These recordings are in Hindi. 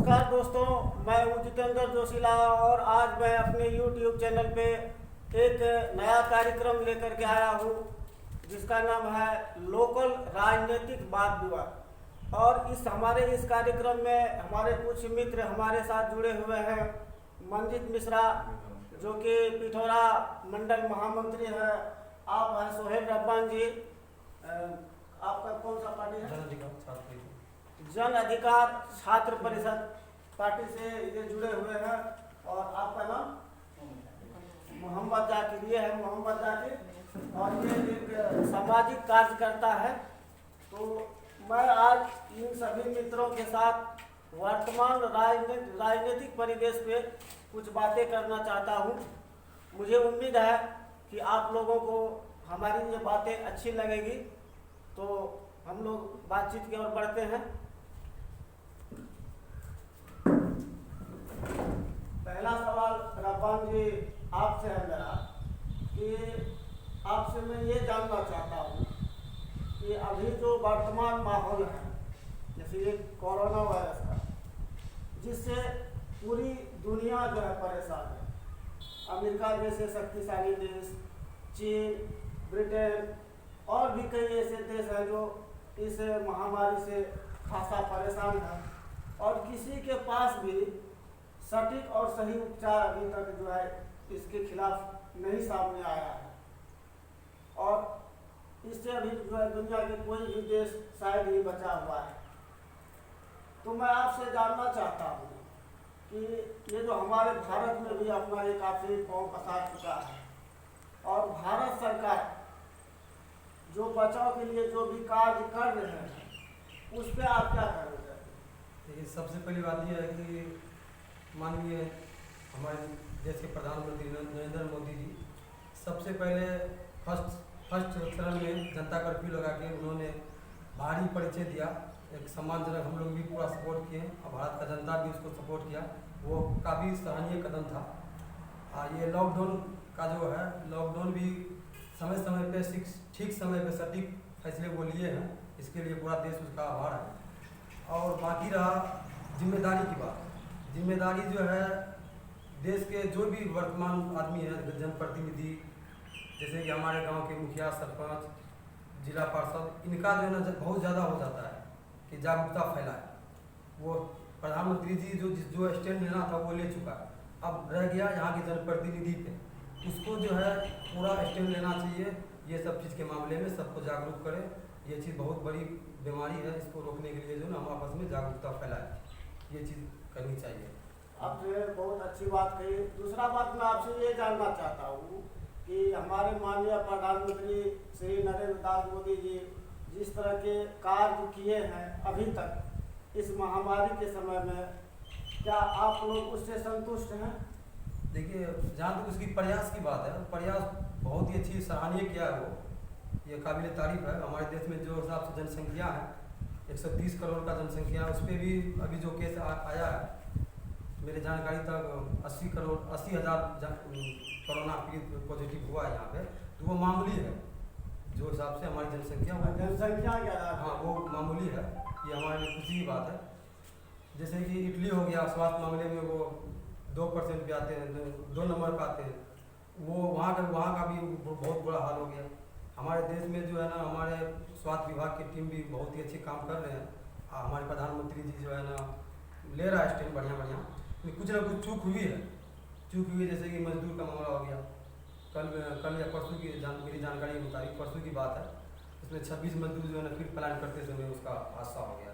नमस्कार दोस्तों, मैं हूं जितेंद्र जोशीला और आज मैं अपने YouTube चैनल पे एक नया कार्यक्रम लेकर के आया हूं जिसका नाम है लोकल राजनीतिक वाद विवाद। और इस कार्यक्रम में हमारे कुछ मित्र हमारे साथ जुड़े हुए हैं। मंजित मिश्रा जो कि पिथौरा मंडल महामंत्री है, आप हैं सोहेल रब्बान जी, आपका कौन सा पार्टी है? जन अधिकार छात्र परिषद पार्टी से ये जुड़े हुए हैं। और आपका नाम? मोहम्मद जाकिर। ये है मोहम्मद जाकिर और ये एक सामाजिक कार्यकर्ता है। तो मैं आज इन सभी मित्रों के साथ वर्तमान राजनीतिक परिवेश पे कुछ बातें करना चाहता हूँ। मुझे उम्मीद है कि आप लोगों को हमारी ये बातें अच्छी लगेगी, तो हम लोग बातचीत की ओर बढ़ते हैं। पहला सवाल रब्बान जी आपसे है मेरा कि आपसे मैं ये जानना चाहता हूँ कि अभी जो वर्तमान माहौल है, जैसे ये कोरोना वायरस का, जिससे पूरी दुनिया जो है परेशान है। अमेरिका जैसे शक्तिशाली देश, चीन, ब्रिटेन और भी कई ऐसे देश हैं जो इस महामारी से खासा परेशान है और किसी के पास भी सटीक और सही उपचार अभी तक जो है इसके खिलाफ नहीं सामने आया है। और इससे अभी जो है दुनिया के कोई भी देश शायद ही बचा हुआ है। तो मैं आपसे जानना चाहता हूँ कि ये जो हमारे भारत में भी अपना एक आखिरी पांव पसार चुका है और भारत सरकार जो बचाव के लिए जो भी कार्य कर रहे हैं उस पर आप क्या करना चाहते हैं? देखिए, सबसे पहली बात यह है कि माननीय हमारे देश के प्रधानमंत्री नरेंद्र मोदी जी सबसे पहले फर्स्ट चरण में जनता कर्फ्यू लगा के उन्होंने भारी परिचय दिया। एक सम्मानजनक हम लोग भी पूरा सपोर्ट किए और भारत का जनता भी उसको सपोर्ट किया। वो काफ़ी सराहनीय कदम था। ये लॉकडाउन का जो है, लॉकडाउन भी समय समय पे ठीक समय पे सटीक फैसले वो लिए हैं, इसके लिए पूरा देश उसका आभार है। और बाकी रहा जिम्मेदारी की बात। जिम्मेदारी जो है देश के जो भी वर्तमान आदमी है, जनप्रतिनिधि, जैसे कि हमारे गांव के मुखिया, सरपंच, जिला पार्षद, इनका जो है ना बहुत ज़्यादा हो जाता है कि जागरूकता फैलाए। वो प्रधानमंत्री जी जो स्टैंड लेना था वो ले चुका है, अब रह गया यहाँ के जनप्रतिनिधि पे। उसको जो है पूरा स्टैंड लेना चाहिए। ये सब चीज़ के मामले में सबको जागरूक करें। ये चीज़ बहुत बड़ी बीमारी है, इसको रोकने के लिए जो ना हम आपस में जागरूकता फैलाएं, ये चीज़ करनी चाहिए। आपने बहुत अच्छी बात कही। दूसरा बात मैं आपसे ये जानना चाहता हूँ कि हमारे माननीय प्रधानमंत्री श्री नरेंद्र दास मोदी जी जिस तरह के कार्य किए हैं अभी तक इस महामारी के समय में, क्या आप लोग उससे संतुष्ट हैं? देखिए, जहाँ तक उसकी प्रयास की बात है, प्रयास बहुत ही अच्छी सराहनीय किया है वो, ये काबिल तारीफ है। हमारे देश में जो हिसाब से जनसंख्या है 130 करोड़ का जनसंख्या, उस पर भी अभी जो केस आया है मेरे जानकारी तक 80,000 कोरोना पॉजिटिव हुआ है यहाँ पे, तो वो मामूली है जो हिसाब से हमारी जनसंख्या क्या? हाँ, वो मामूली है। ये हमारे लिए खुशी की बात है। जैसे कि इटली हो गया, स्वास्थ्य मामले में वो 2% पे आते हैं, 2 नंबर पे आते हैं। वो वहाँ का भी बहुत बुरा हाल हो गया। हमारे देश में जो है ना, हमारे स्वास्थ्य विभाग की टीम भी बहुत ही अच्छे काम कर रहे हैं। हमारे प्रधानमंत्री जी जो है ना ले रहा है स्टेप बढ़िया। कुछ ना कुछ चूक हुई है, जैसे कि मजदूर का मामला हो गया। कल या परसों की मेरी जानकारी के मुताबिक परसों की बात है, उसमें 26 मजदूर जो है ना फिर प्लान करते समय उसका हादसा हो गया।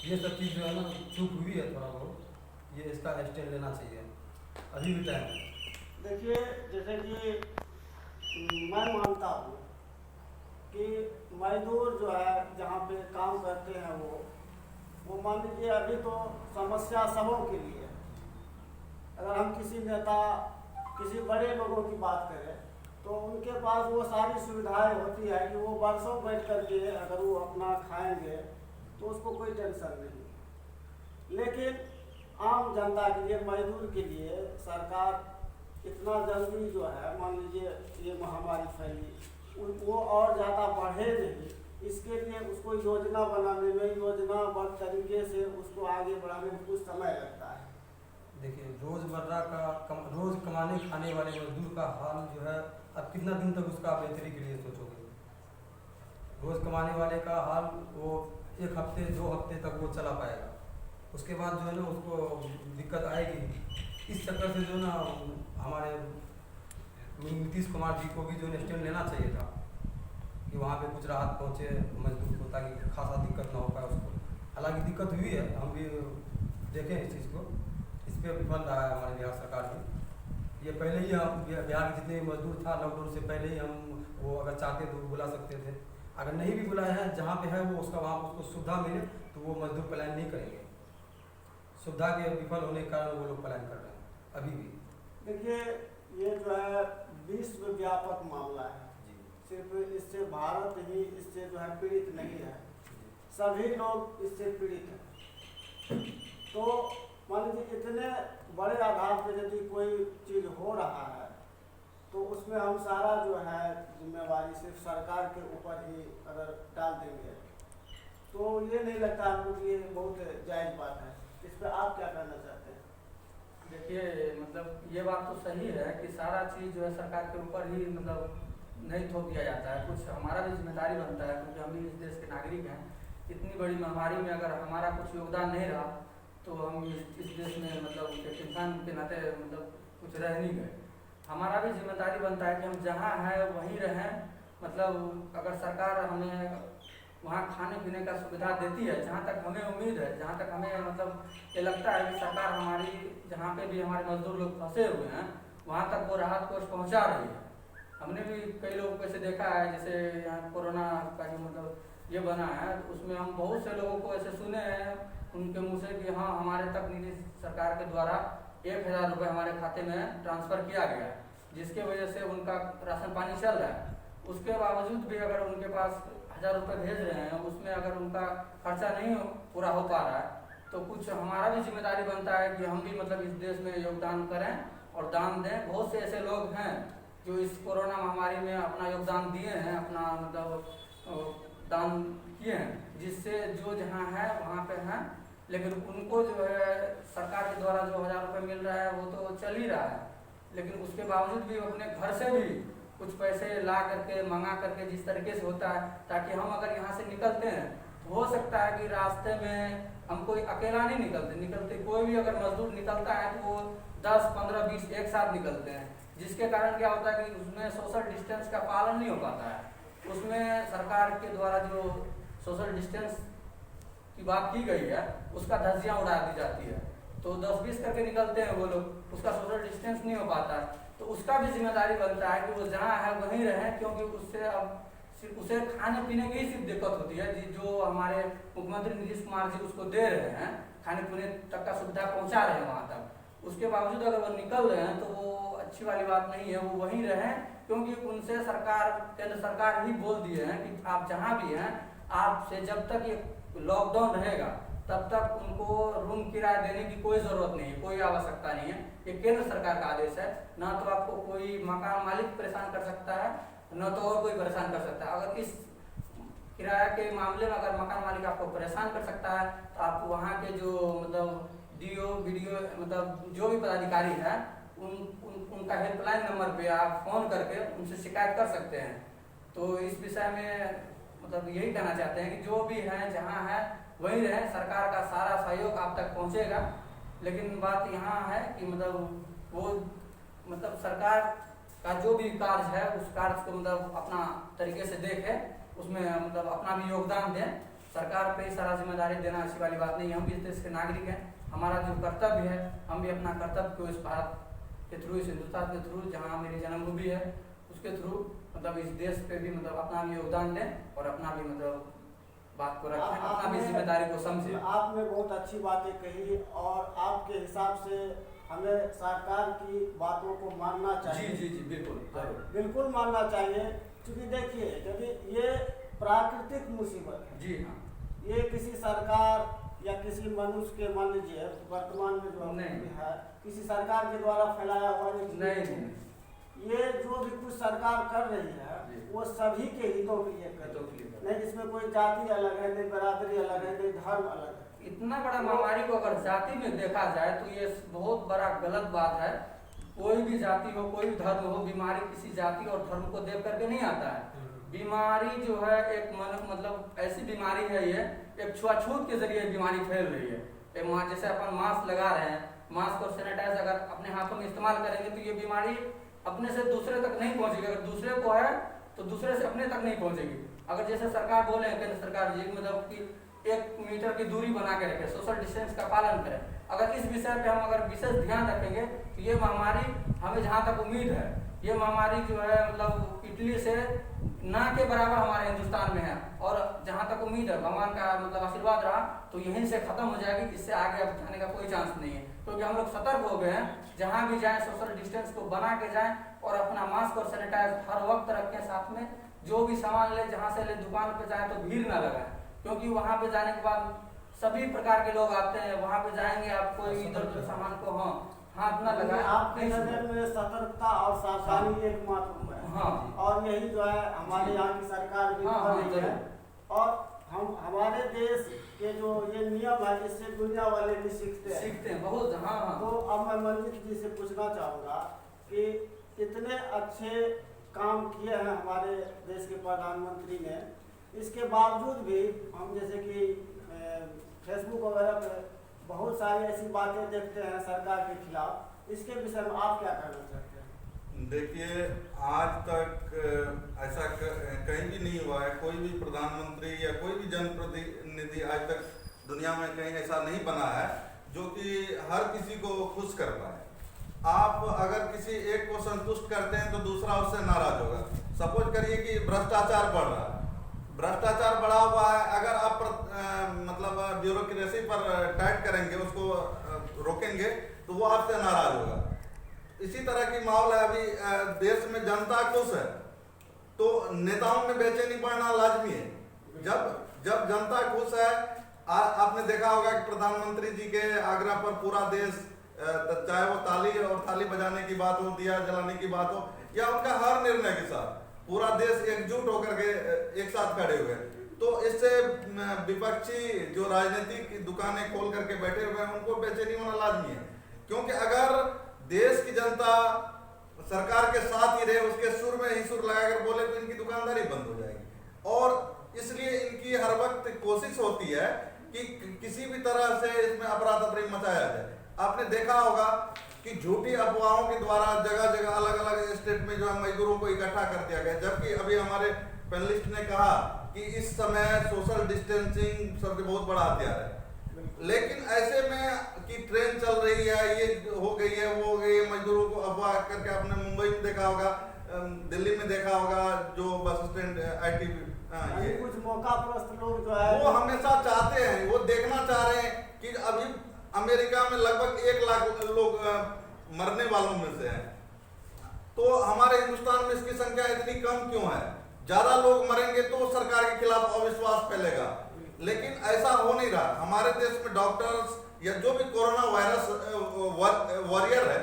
ये सब चीज़ जो है ना चूक हुई है थोड़ा बहुत, ये इसका स्टैंड लेना चाहिए, अभी भी टाइम है। देखिए, जैसे कि मैं मानता हूँ कि मजदूर जो है जहाँ पे काम करते हैं वो मान लीजिए अभी तो समस्या सबों के लिए है। अगर हम किसी नेता, किसी बड़े लोगों की बात करें तो उनके पास वो सारी सुविधाएं होती है कि वो बरसों बैठ करके अगर वो अपना खाएंगे तो उसको कोई टेंशन नहीं। लेकिन आम जनता के लिए, मजदूर के लिए सरकार इतना जल्दी जो है, मान लीजिए ये महामारी फैली, वो और ज़्यादा बढ़े नहीं, इसके लिए उसको योजना बनाने में, योजनाबद्ध तरीके से उसको आगे बढ़ाने में कुछ समय रोजमर्रा का रोज कमाने खाने वाले मजदूर का हाल जो है, अब कितना दिन तक उसका बेहतरी के लिए सोचोगे? रोज कमाने वाले का हाल वो 1 हफ्ते 2 हफ्ते तक वो चला पाएगा, उसके बाद जो है ना उसको दिक्कत आएगी। इस चक्कर से जो ना हमारे नीतीश कुमार जी को भी जो स्टैंड लेना चाहिए था कि वहाँ पे कुछ राहत पहुँचे मजदूर को, ताकि खासा दिक्कत ना हो पाए उसको। हालांकि दिक्कत हुई है, हम भी देखें इस चीज़ को, इस पर विफल रहा है हमारे बिहार सरकार भी। ये पहले ही हम बिहार के जितने भी मजदूर था लॉकडाउन से पहले ही हम वो अगर चाहते तो बुला सकते थे। अगर नहीं भी बुलाए हैं, जहाँ पे है वो उसका वहाँ उसको सुविधा मिले तो वो मजदूर पलायन नहीं करेंगे। सुविधा के विफल होने के कारण वो लोग पलायन कर रहे हैं अभी भी। देखिए, ये जो है विश्व व्यापक मामला है, सिर्फ इससे भारत ही इससे जो है पीड़ित नहीं है, सभी लोग इससे पीड़ित हैं। तो मान लीजिए इतने बड़े आधार पर यदि कोई चीज़ हो रहा है तो उसमें हम सारा जो है जिम्मेवारी सिर्फ सरकार के ऊपर ही अगर डाल देंगे तो ये नहीं लगता हमको कि ये बहुत जायज़ बात है। इस पर आप क्या कहना चाहते हैं? देखिए, मतलब ये बात तो सही है कि सारा चीज़ जो है सरकार के ऊपर ही मतलब नहीं थोप दिया जाता है, कुछ हमारा भी जिम्मेदारी बनता है, क्योंकि हम भी इस देश के नागरिक हैं। इतनी बड़ी महामारी में अगर हमारा कुछ योगदान नहीं रहा तो हम इस देश में मतलब एक इंसान के नाते मतलब कुछ रह नहीं गए। हमारा भी जिम्मेदारी बनता है कि हम जहाँ हैं वहीं रहें। मतलब अगर सरकार हमें वहाँ खाने पीने का सुविधा देती है, जहाँ तक हमें उम्मीद है, जहाँ तक हमें मतलब ये लगता है कि सरकार हमारी जहाँ पे भी हमारे मजदूर लोग फंसे हुए हैं वहाँ तक वो राहत कोष पहुँचा रही है। हमने भी कई लोगों को ऐसे देखा है, जैसे यहाँ कोरोना का जो मतलब ये बना है तो उसमें हम बहुत से लोगों को ऐसे सुने हैं उनके मुँह से कि हाँ हमारे तक नीतीश सरकार के द्वारा 1000 रुपये हमारे खाते में ट्रांसफ़र किया गया, जिसके वजह से उनका राशन पानी चल रहा है। उसके बावजूद भी अगर उनके पास 1000 रुपये भेज रहे हैं, उसमें अगर उनका खर्चा नहीं पूरा हो पा रहा है तो कुछ हमारा भी जिम्मेदारी बनता है कि हम भी मतलब इस देश में योगदान करें और दान दें। बहुत से ऐसे लोग हैं जो इस कोरोना महामारी में अपना योगदान दिए हैं, अपना मतलब दान किए हैं, जिससे जो जहाँ है वहाँ पे हैं, लेकिन उनको जो है सरकार के द्वारा जो 1000 रुपये मिल रहा है वो तो चल ही रहा है, लेकिन उसके बावजूद भी अपने घर से भी कुछ पैसे ला करके मंगा करके जिस तरीके से होता है, ताकि हम अगर यहाँ से निकलते हैं तो हो सकता है कि रास्ते में हम कोई अकेला नहीं निकलते कोई भी अगर मजदूर निकलता है तो वो 10, 15, 20 एक साथ निकलते हैं, जिसके कारण क्या होता है कि उसमें सोशल डिस्टेंस का पालन नहीं हो पाता है। उसमें सरकार के द्वारा जो सोशल डिस्टेंस की बात की गई है उसका धज्जियाँ उड़ा दी जाती है, तो 10-20 करके निकलते हैं वो लोग, उसका सोशल डिस्टेंस नहीं हो पाता है। तो उसका भी जिम्मेदारी बनता है कि वो जहाँ है वहीं रहें, क्योंकि उससे अब सिर्फ उसे खाने पीने की ही सिर्फ दिक्कत होती है। जो हमारे मुख्यमंत्री नीतीश कुमार जी उसको दे रहे हैं, खाने पीने तक का सुविधा पहुँचा रहे हैं वहाँ तक, उसके बावजूद अगर वो निकल रहे हैं तो वो अच्छी वाली बात नहीं है, वो वहीं रहें। क्योंकि उनसे सरकार, केंद्र सरकार ही बोल दिए हैं कि आप जहाँ भी हैं, आपसे जब तक ये लॉकडाउन रहेगा तब तक उनको रूम किराया देने की कोई ज़रूरत नहीं है, कोई आवश्यकता नहीं है। ये केंद्र सरकार का आदेश है, ना तो आपको कोई मकान मालिक परेशान कर सकता है, न तो और कोई परेशान कर सकता है। अगर इस किराया के मामले में अगर मकान मालिक आपको परेशान कर सकता है तो आप वहाँ के जो मतलब डीओ वीडियो मतलब जो भी पदाधिकारी है उनका हेल्पलाइन नंबर पे आप फ़ोन करके उनसे शिकायत कर सकते हैं। तो इस विषय में मतलब यही कहना चाहते हैं कि जो भी हैं जहाँ है वहीं रहें, सरकार का सारा सहयोग आप तक पहुँचेगा। लेकिन बात यहाँ है कि मतलब वो मतलब सरकार का जो भी कार्य है उस कार्य को मतलब अपना तरीके से देखें, उसमें मतलब अपना भी योगदान दें। सरकार पे ही सारा जिम्मेदारी देना अच्छी वाली बात नहीं है। हम भी इस देश के नागरिक हैं, हमारा जो कर्तव्य है हम भी अपना कर्तव्य को इस भारत के थ्रू, इस हिंदुस्तान के थ्रू, जहाँ मेरी जन्मभूमि है उसके थ्रू मतलब इस देश पे भी मतलब अपना भी योगदान दें और अपना भी मतलब बात को रखें, अपना भी जिम्मेदारी को समझें। आपने बहुत अच्छी बातें कही और आपके हिसाब से हमें सरकार की बातों को मानना चाहिए। जी बिल्कुल बिल्कुल मानना चाहिए, क्योंकि देखिए यदि ये प्राकृतिक मुसीबत है, जी हाँ, ये किसी सरकार या किसी मनुष्य के मान लीजिए वर्तमान में जो है किसी सरकार के द्वारा फैलाया हुआ नहीं, ये जो भी कुछ सरकार कर रही है वो सभी के हितों के लिए कर रही है। नहीं इसमें कोई जाति अलग है, नहीं बरादरी अलग है, नहीं धर्म अलग है, इतना बड़ा महामारी को अगर जाति में देखा जाए तो ये बहुत बड़ा गलत बात है। कोई भी जाति हो, कोई भी धर्म हो, बीमारी किसी जाति और धर्म को देख करके नहीं आता है। बीमारी जो है एक मतलब ऐसी बीमारी है, ये एक छुआछूत के जरिए बीमारी फैल रही है। जैसे अपन मास्क लगा रहे हैं, मास्क और सैनिटाइजर अगर अपने हाथों में इस्तेमाल करेंगे तो ये बीमारी अपने से दूसरे तक नहीं पहुंचेगी। अगर दूसरे को है तो दूसरे से अपने तक नहीं पहुंचेगी। अगर जैसे सरकार बोले, केंद्र सरकार जी, मतलब कि 1 मीटर की दूरी बना के रखें, सोशल डिस्टेंस का पालन करें। अगर इस विषय पे हम अगर विशेष ध्यान रखेंगे तो ये महामारी, हमें जहाँ तक उम्मीद है, ये महामारी जो है मतलब इटली से ना के बराबर हमारे हिंदुस्तान में है। और जहाँ तक उम्मीद है, भगवान का मतलब आशीर्वाद रहा तो यहीं से खत्म हो जाएगी। इससे आगे अब जाने का कोई चांस नहीं है, क्योंकि हम लोग सतर्क हो गए हैं। जहाँ भी जाएं सोशल डिस्टेंस को बना के जाएं और अपना मास्क और सैनिटाइजर हर वक्त रखें साथ में। जो भी सामान ले, जहाँ से ले, दुकान पे जाए तो भीड़ ना लगाए, क्योंकि वहाँ पे जाने के बाद सभी प्रकार के लोग आते हैं। वहाँ पे जाएंगे आप कोई इधर उधर सामान को हाथ ना लगाए। आपके नजर में सतर्कता और सावधानी एक महत्वपूर्ण है। हाँ। और यही जो है हमारे यहाँ की सरकार भी हाँ, कर रही है। जरूर। और हमारे देश के जो ये नियम है, इससे दुनिया वाले भी सीखते हैं बहुत। हाँ हाँ। तो अब मैं मंजित जी से पूछना चाहूँगा कि इतने अच्छे काम किए हैं हमारे देश के प्रधानमंत्री ने, इसके बावजूद भी हम जैसे कि फेसबुक वगैरह पे बहुत सारी ऐसी बातें देखते हैं सरकार के खिलाफ। इसके विषय में आप क्या कहना चाहते हैं? देखिए, आज तक ऐसा कहीं भी नहीं हुआ है। कोई भी प्रधानमंत्री या कोई भी जनप्रतिनिधि आज तक दुनिया में कहीं ऐसा नहीं बना है जो कि हर किसी को खुश कर पाए। आप अगर किसी एक को संतुष्ट करते हैं तो दूसरा उससे नाराज होगा। सपोज करिए कि भ्रष्टाचार बढ़ रहा है, भ्रष्टाचार बढ़ा हुआ है, अगर आप मतलब ब्यूरोक्रेसी पर टाइट करेंगे, उसको रोकेंगे, तो वो आपसे नाराज होगा। इसी तरह की माहौल है अभी। देश में जनता खुश है तो नेताओं में बेचैनी बढ़ना लाजमी है। जब जनता खुश है, आपने देखा होगा कि प्रधानमंत्री जी के आग्रह पर पूरा देश, चाहे वो ताली और थाली बजाने की बात हो, दिया जलाने की बात हो, या उनका हर निर्णय के साथ पूरा देश एकजुट होकर के एक साथ खड़े हुए। तो इससे विपक्षी जो राजनीतिक दुकानें खोल करके बैठे हुए हैं उनको बेचैनी होना लाजमी है, क्योंकि अगर देश की जनता सरकार के साथ ही रहे, उसके सुर में ही सुर लगाकर बोले, तो इनकी दुकानदारी बंद हो जाएगी। और इसलिए इनकी हर वक्त कोशिश होती है कि किसी भी तरह से इसमें अफरा तफरी मचाया जाए। आपने देखा होगा कि झूठी अफवाहों के द्वारा जगह जगह अलग अलग स्टेट में जो है मजदूरों को इकट्ठा कर दिया गया, जबकि अभी हमारे पैनलिस्ट ने कहा कि इस समय सोशल डिस्टेंसिंग सबसे बहुत बड़ा हथियार है। लेकिन ऐसे में कि ट्रेन चल रही है, ये हो गई है, वो हो गई है, मजदूरों को अफवाह करके, आपने मुंबई में देखा होगा, दिल्ली में देखा होगा, जो बस स्टैंड IT ये कुछ मौका प्रस्त लोग जो है वो हमेशा चाहते हैं, वो देखना चाह रहे हैं कि अभी अमेरिका में लगभग 1 लाख लोग मरने वालों में से हैं, तो हमारे हिंदुस्तान में इसकी संख्या इतनी कम क्यों है? ज्यादा लोग मरेंगे तो सरकार के खिलाफ अविश्वास फैलेगा, लेकिन ऐसा हो नहीं रहा। हमारे देश में डॉक्टर्स या जो भी कोरोना वायरस वॉरियर है,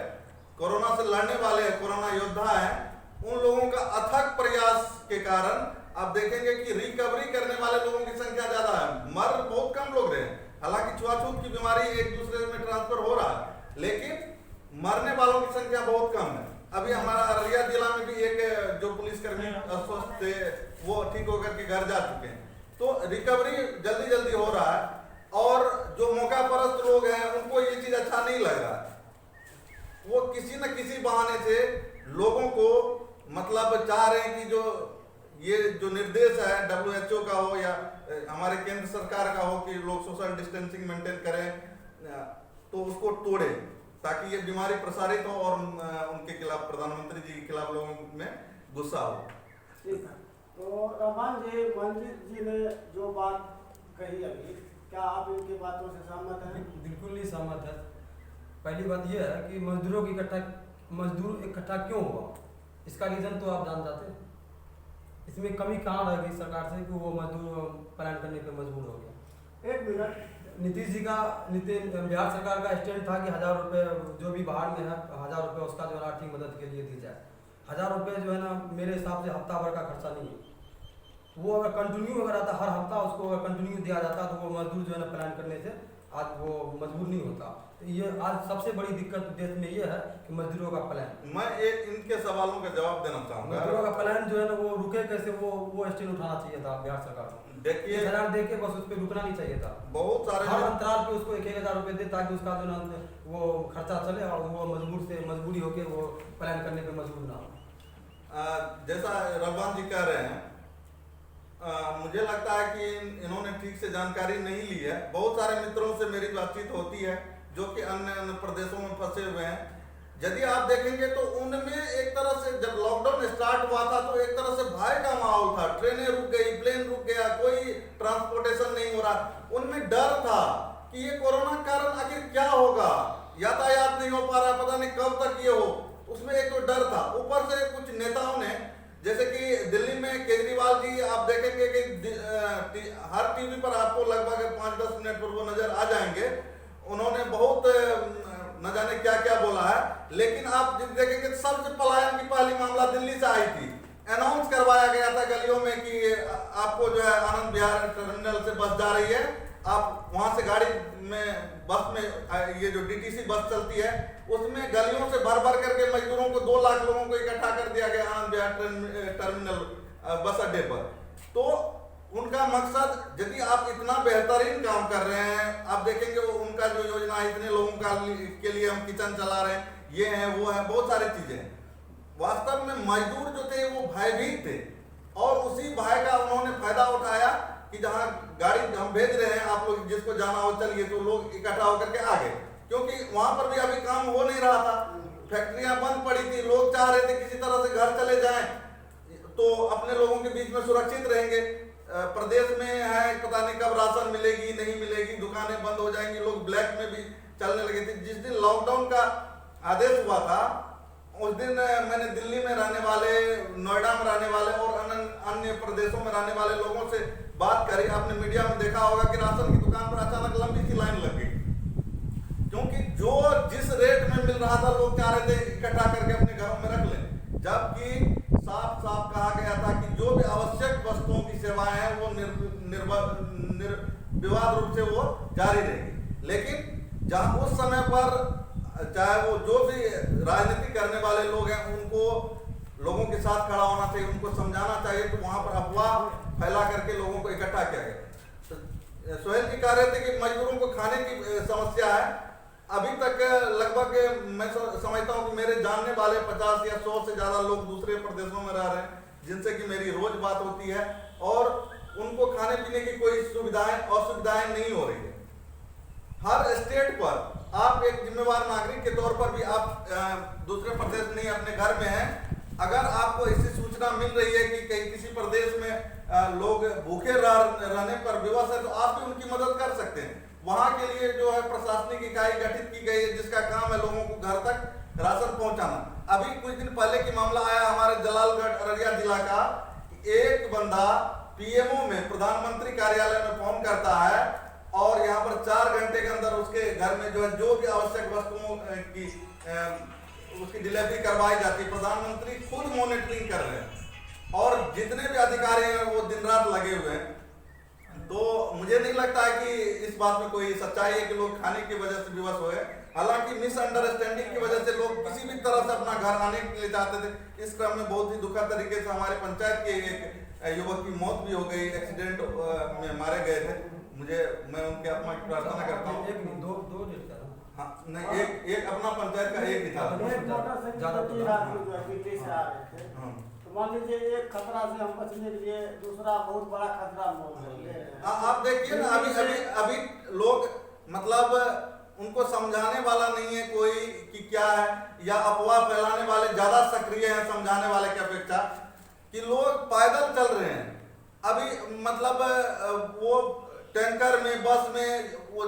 कोरोना से लड़ने वाले कोरोना योद्धा हैं, उन लोगों का अथक प्रयास के कारण आप देखेंगे कि रिकवरी करने वाले लोगों की संख्या ज्यादा है, मर बहुत कम लोग रहे हैं। हालांकि छुआछूत की बीमारी एक दूसरे में ट्रांसफर हो रहा है, लेकिन मरने वालों की संख्या बहुत कम है। अभी हमारा अररिया जिला में भी एक जो पुलिसकर्मी अस्वस्थ थे, वो ठीक होकर के घर जा चुके हैं। तो रिकवरी जल्दी जल्दी हो रहा है, और जो मौका परस्त लोग हैं उनको ये चीज अच्छा नहीं लग रहा है। वो किसी न किसी बहाने से लोगों को मतलब चाह रहे हैं कि जो ये जो निर्देश है WHO का हो या हमारे केंद्र सरकार का हो कि लोग सोशल डिस्टेंसिंग मेंटेन करें, तो उसको तोड़े ताकि ये बीमारी प्रसारित हो और उनके खिलाफ, प्रधानमंत्री जी के खिलाफ लोगों में गुस्सा हो। ठीक है, तो रहमान जी, मंजित जी ने जो बात कही अभी, क्या आप इनकी बातों से सहमत हैं? बिल्कुल नहीं सहमत है। पहली बात यह है कि मजदूर इकट्ठा क्यों हुआ, इसका रीजन तो आप जान जाते हैं। इसमें कमी कहाँ रह गई सरकार से कि वो मजदूर पलायन करने पे मजबूर हो गया। 1 मिनट, नीतीश जी का, बिहार सरकार का स्टैंड था कि 1000 रुपये जो भी बाहर में है, 1000 रुपये उसका जो है आर्थिक मदद के लिए दी जाए। 1000 रुपये जो है ना, मेरे हिसाब से हफ्ता भर का खर्चा नहीं है। वो अगर कंटिन्यू अगर आता हर हफ्ता उसको अगर कंटिन्यू दिया जाता तो वो मजदूर जो है ना प्लान करने से आज वो मजबूर नहीं होता। तो ये आज सबसे बड़ी दिक्कत देश में ये है कि मजदूरों का प्लान। मैं एक इनके सवालों का जवाब देना चाहूंगा। मजदूरों का प्लान जो है ना वो रुके कैसे, वो स्टेज उठाना चाहिए था बिहार सरकार को। देखिए 10,000 दे के बस उस पर रुकना नहीं चाहिए था। बहुत सारे हर अंतराल पे उसको 1,000 रुपए दे ताकि उसका जो ना वो खर्चा चले और वो मजबूरी होके वो प्लान करने पे मजबूर ना हो। जैसा रब्बान जी कह रहे हैं, मुझे लगता है कि इन्होंने ठीक से जानकारी नहीं ली है। बहुत सारे मित्रों से मेरी बातचीत होती है जो कि अन्य प्रदेशों में फंसे हुए हैं। यदि आप देखेंगे तो उनमें एक तरह से जब लॉकडाउन स्टार्ट हुआ था तो एक तरह से भय का माहौल था। ट्रेनें रुक गई, प्लेन रुक गया, कोई ट्रांसपोर्टेशन नहीं हो रहा। उनमें डर था कि ये कोरोना के कारण आखिर क्या होगा, यातायात नहीं हो पा रहा, पता नहीं कब तक ये हो। उसमें एक तो डर था। ऊपर से कुछ नेताओं ने, जैसे कि दिल्ली में केजरीवाल जी, आप देखेंगे कि हर टीवी पर आपको लगभग 5-10 मिनट पर वो नजर आ जाएंगे। उन्होंने बहुत न जाने क्या क्या बोला है, लेकिन आप देखेंगे सबसे पलायन की पहली मामला दिल्ली से आई थी। अनाउंस करवाया गया था गलियों में कि आपको जो है आनंद विहार टर्मिनल से बस जा रही है, आप वहां से गाड़ी में बस में ये जो डीटीसी बस चलती है उसमें गलियों से भर भर करके मजदूरों को 2 लाख लोगों को इकट्ठा कर दिया गया आनंद विहार टर्मिनल बस अड्डे पर। तो उनका मकसद, यदि आप इतना बेहतरीन काम कर रहे हैं, आप देखेंगे वो उनका जो योजना है, इतने लोगों का के लिए हम किचन चला रहे हैं, ये है वो है, बहुत सारी चीजें। वास्तव में मजदूर जो थे वो भयभीत थे और उसी भय का उन्होंने फायदा उठाया कि जहां गाड़ी हम भेज रहे हैं, आप लोग जिसको जाना हो चलिए, तो लोग इकट्ठा होकर के आ गए। क्योंकि वहां पर भी अभी काम हो नहीं रहा था, फैक्ट्रियां बंद पड़ी थी, लोग चाह रहे थे किसी तरह से घर चले जाएं तो अपने लोगों के बीच में सुरक्षित रहेंगे। प्रदेश में है पता नहीं कब राशन मिलेगी नहीं मिलेगी, दुकानें बंद हो जाएंगी, लोग ब्लैक में भी चलने लगे थे। जिस दिन लॉकडाउन का आदेश हुआ था उस दिन मैंने दिल्ली में रहने वाले, नोएडा में रहने वाले और अन्य प्रदेशों में रहने वाले लोगों से बात करी। आपने मीडिया में देखा होगा कि राशन की दुकान पर अचानक लंबी सी लाइन लग गई, क्योंकि जो जिस रेट में मिल रहा था लोग चाह रहे थे इकट्ठा करके अपने घरों में रख लें। जबकि साफ साफ कहा गया था कि जो भी आवश्यक वस्तुओं की सेवाएं हैं वो निर्विवाद रूप से वो जारी रहेगी। लेकिन जहां उस समय पर चाहे वो जो भी राजनीति करने वाले लोग हैं उनको लोगों के साथ खड़ा होना चाहिए, उनको समझाना चाहिए, तो वहां पर अफवाह फैला करके लोगों को इकट्ठा किया गया। सोहेल जी कह रहे थे कि मजदूरों को खाने की समस्या है। अभी तक लगभग मैं समझता हूँ कि मेरे जानने वाले 50 या 100 से ज्यादा लोग दूसरे प्रदेशों में रह रहे हैं जिनसे कि मेरी रोज बात होती है और उनको खाने पीने की कोई असुविधाएं नहीं हो रही है। हर स्टेट पर आप एक जिम्मेवार नागरिक के तौर पर भी आप दूसरे प्रदेश नहीं अपने घर में हैं, अगर आपको ऐसी सूचना मिल रही है कि कहीं किसी प्रदेश में लोग भूखे रहने पर विवश है तो आप भी उनकी मदद कर सकते हैं। वहां के लिए जो है प्रशासनिक इकाई गठित की गई है जिसका काम है लोगों को घर तक राशन पहुंचाना। अभी कुछ दिन पहले की मामला आया हमारे जलालगढ़ अररिया जिला का, एक बंदा पीएमओ में प्रधानमंत्री कार्यालय में फोन करता है और यहाँ पर 4 घंटे के अंदर उसके घर में जो है जो भी आवश्यक वस्तुओं की उसकी डिलीवरी करवाई जाती है। प्रधानमंत्री खुद मॉनिटरिंग कर रहे हैं और जितने भी अधिकारी हैं वो दिन रात लगे हुए हैं। तो मुझे नहीं लगता है कि इस बात में कोई सच्चाई है कि लोग खाने की वजह से विवश हुए। हालांकि मिसअंडरस्टैंडिंग की वजह से लोग किसी भी तरह से अपना घर आने के लिए चाहते थे। इस क्रम में बहुत ही दुखद तरीके से हमारे पंचायत के एक युवक की मौत भी हो गई, एक्सीडेंट में मारे गए थे। मैं उनके आत्मा की प्रार्थना करता हूँ। एक नहीं, दो नहीं था। हाँ नहीं, एक अपना पंचायत का एक ही था। मान लीजिए एक खतरा से हम बचने के लिए दूसरा बहुत बड़ा खतरा मोल रहे हैं। आप देखिए ना, अभी लोग मतलब उनको समझाने वाला नहीं है कोई कि क्या है, या अफवाह फैलाने वाले ज्यादा सक्रिय हैं समझाने वाले की अपेक्षा, कि लोग पैदल चल रहे हैं। अभी मतलब वो टैंकर में, बस में वो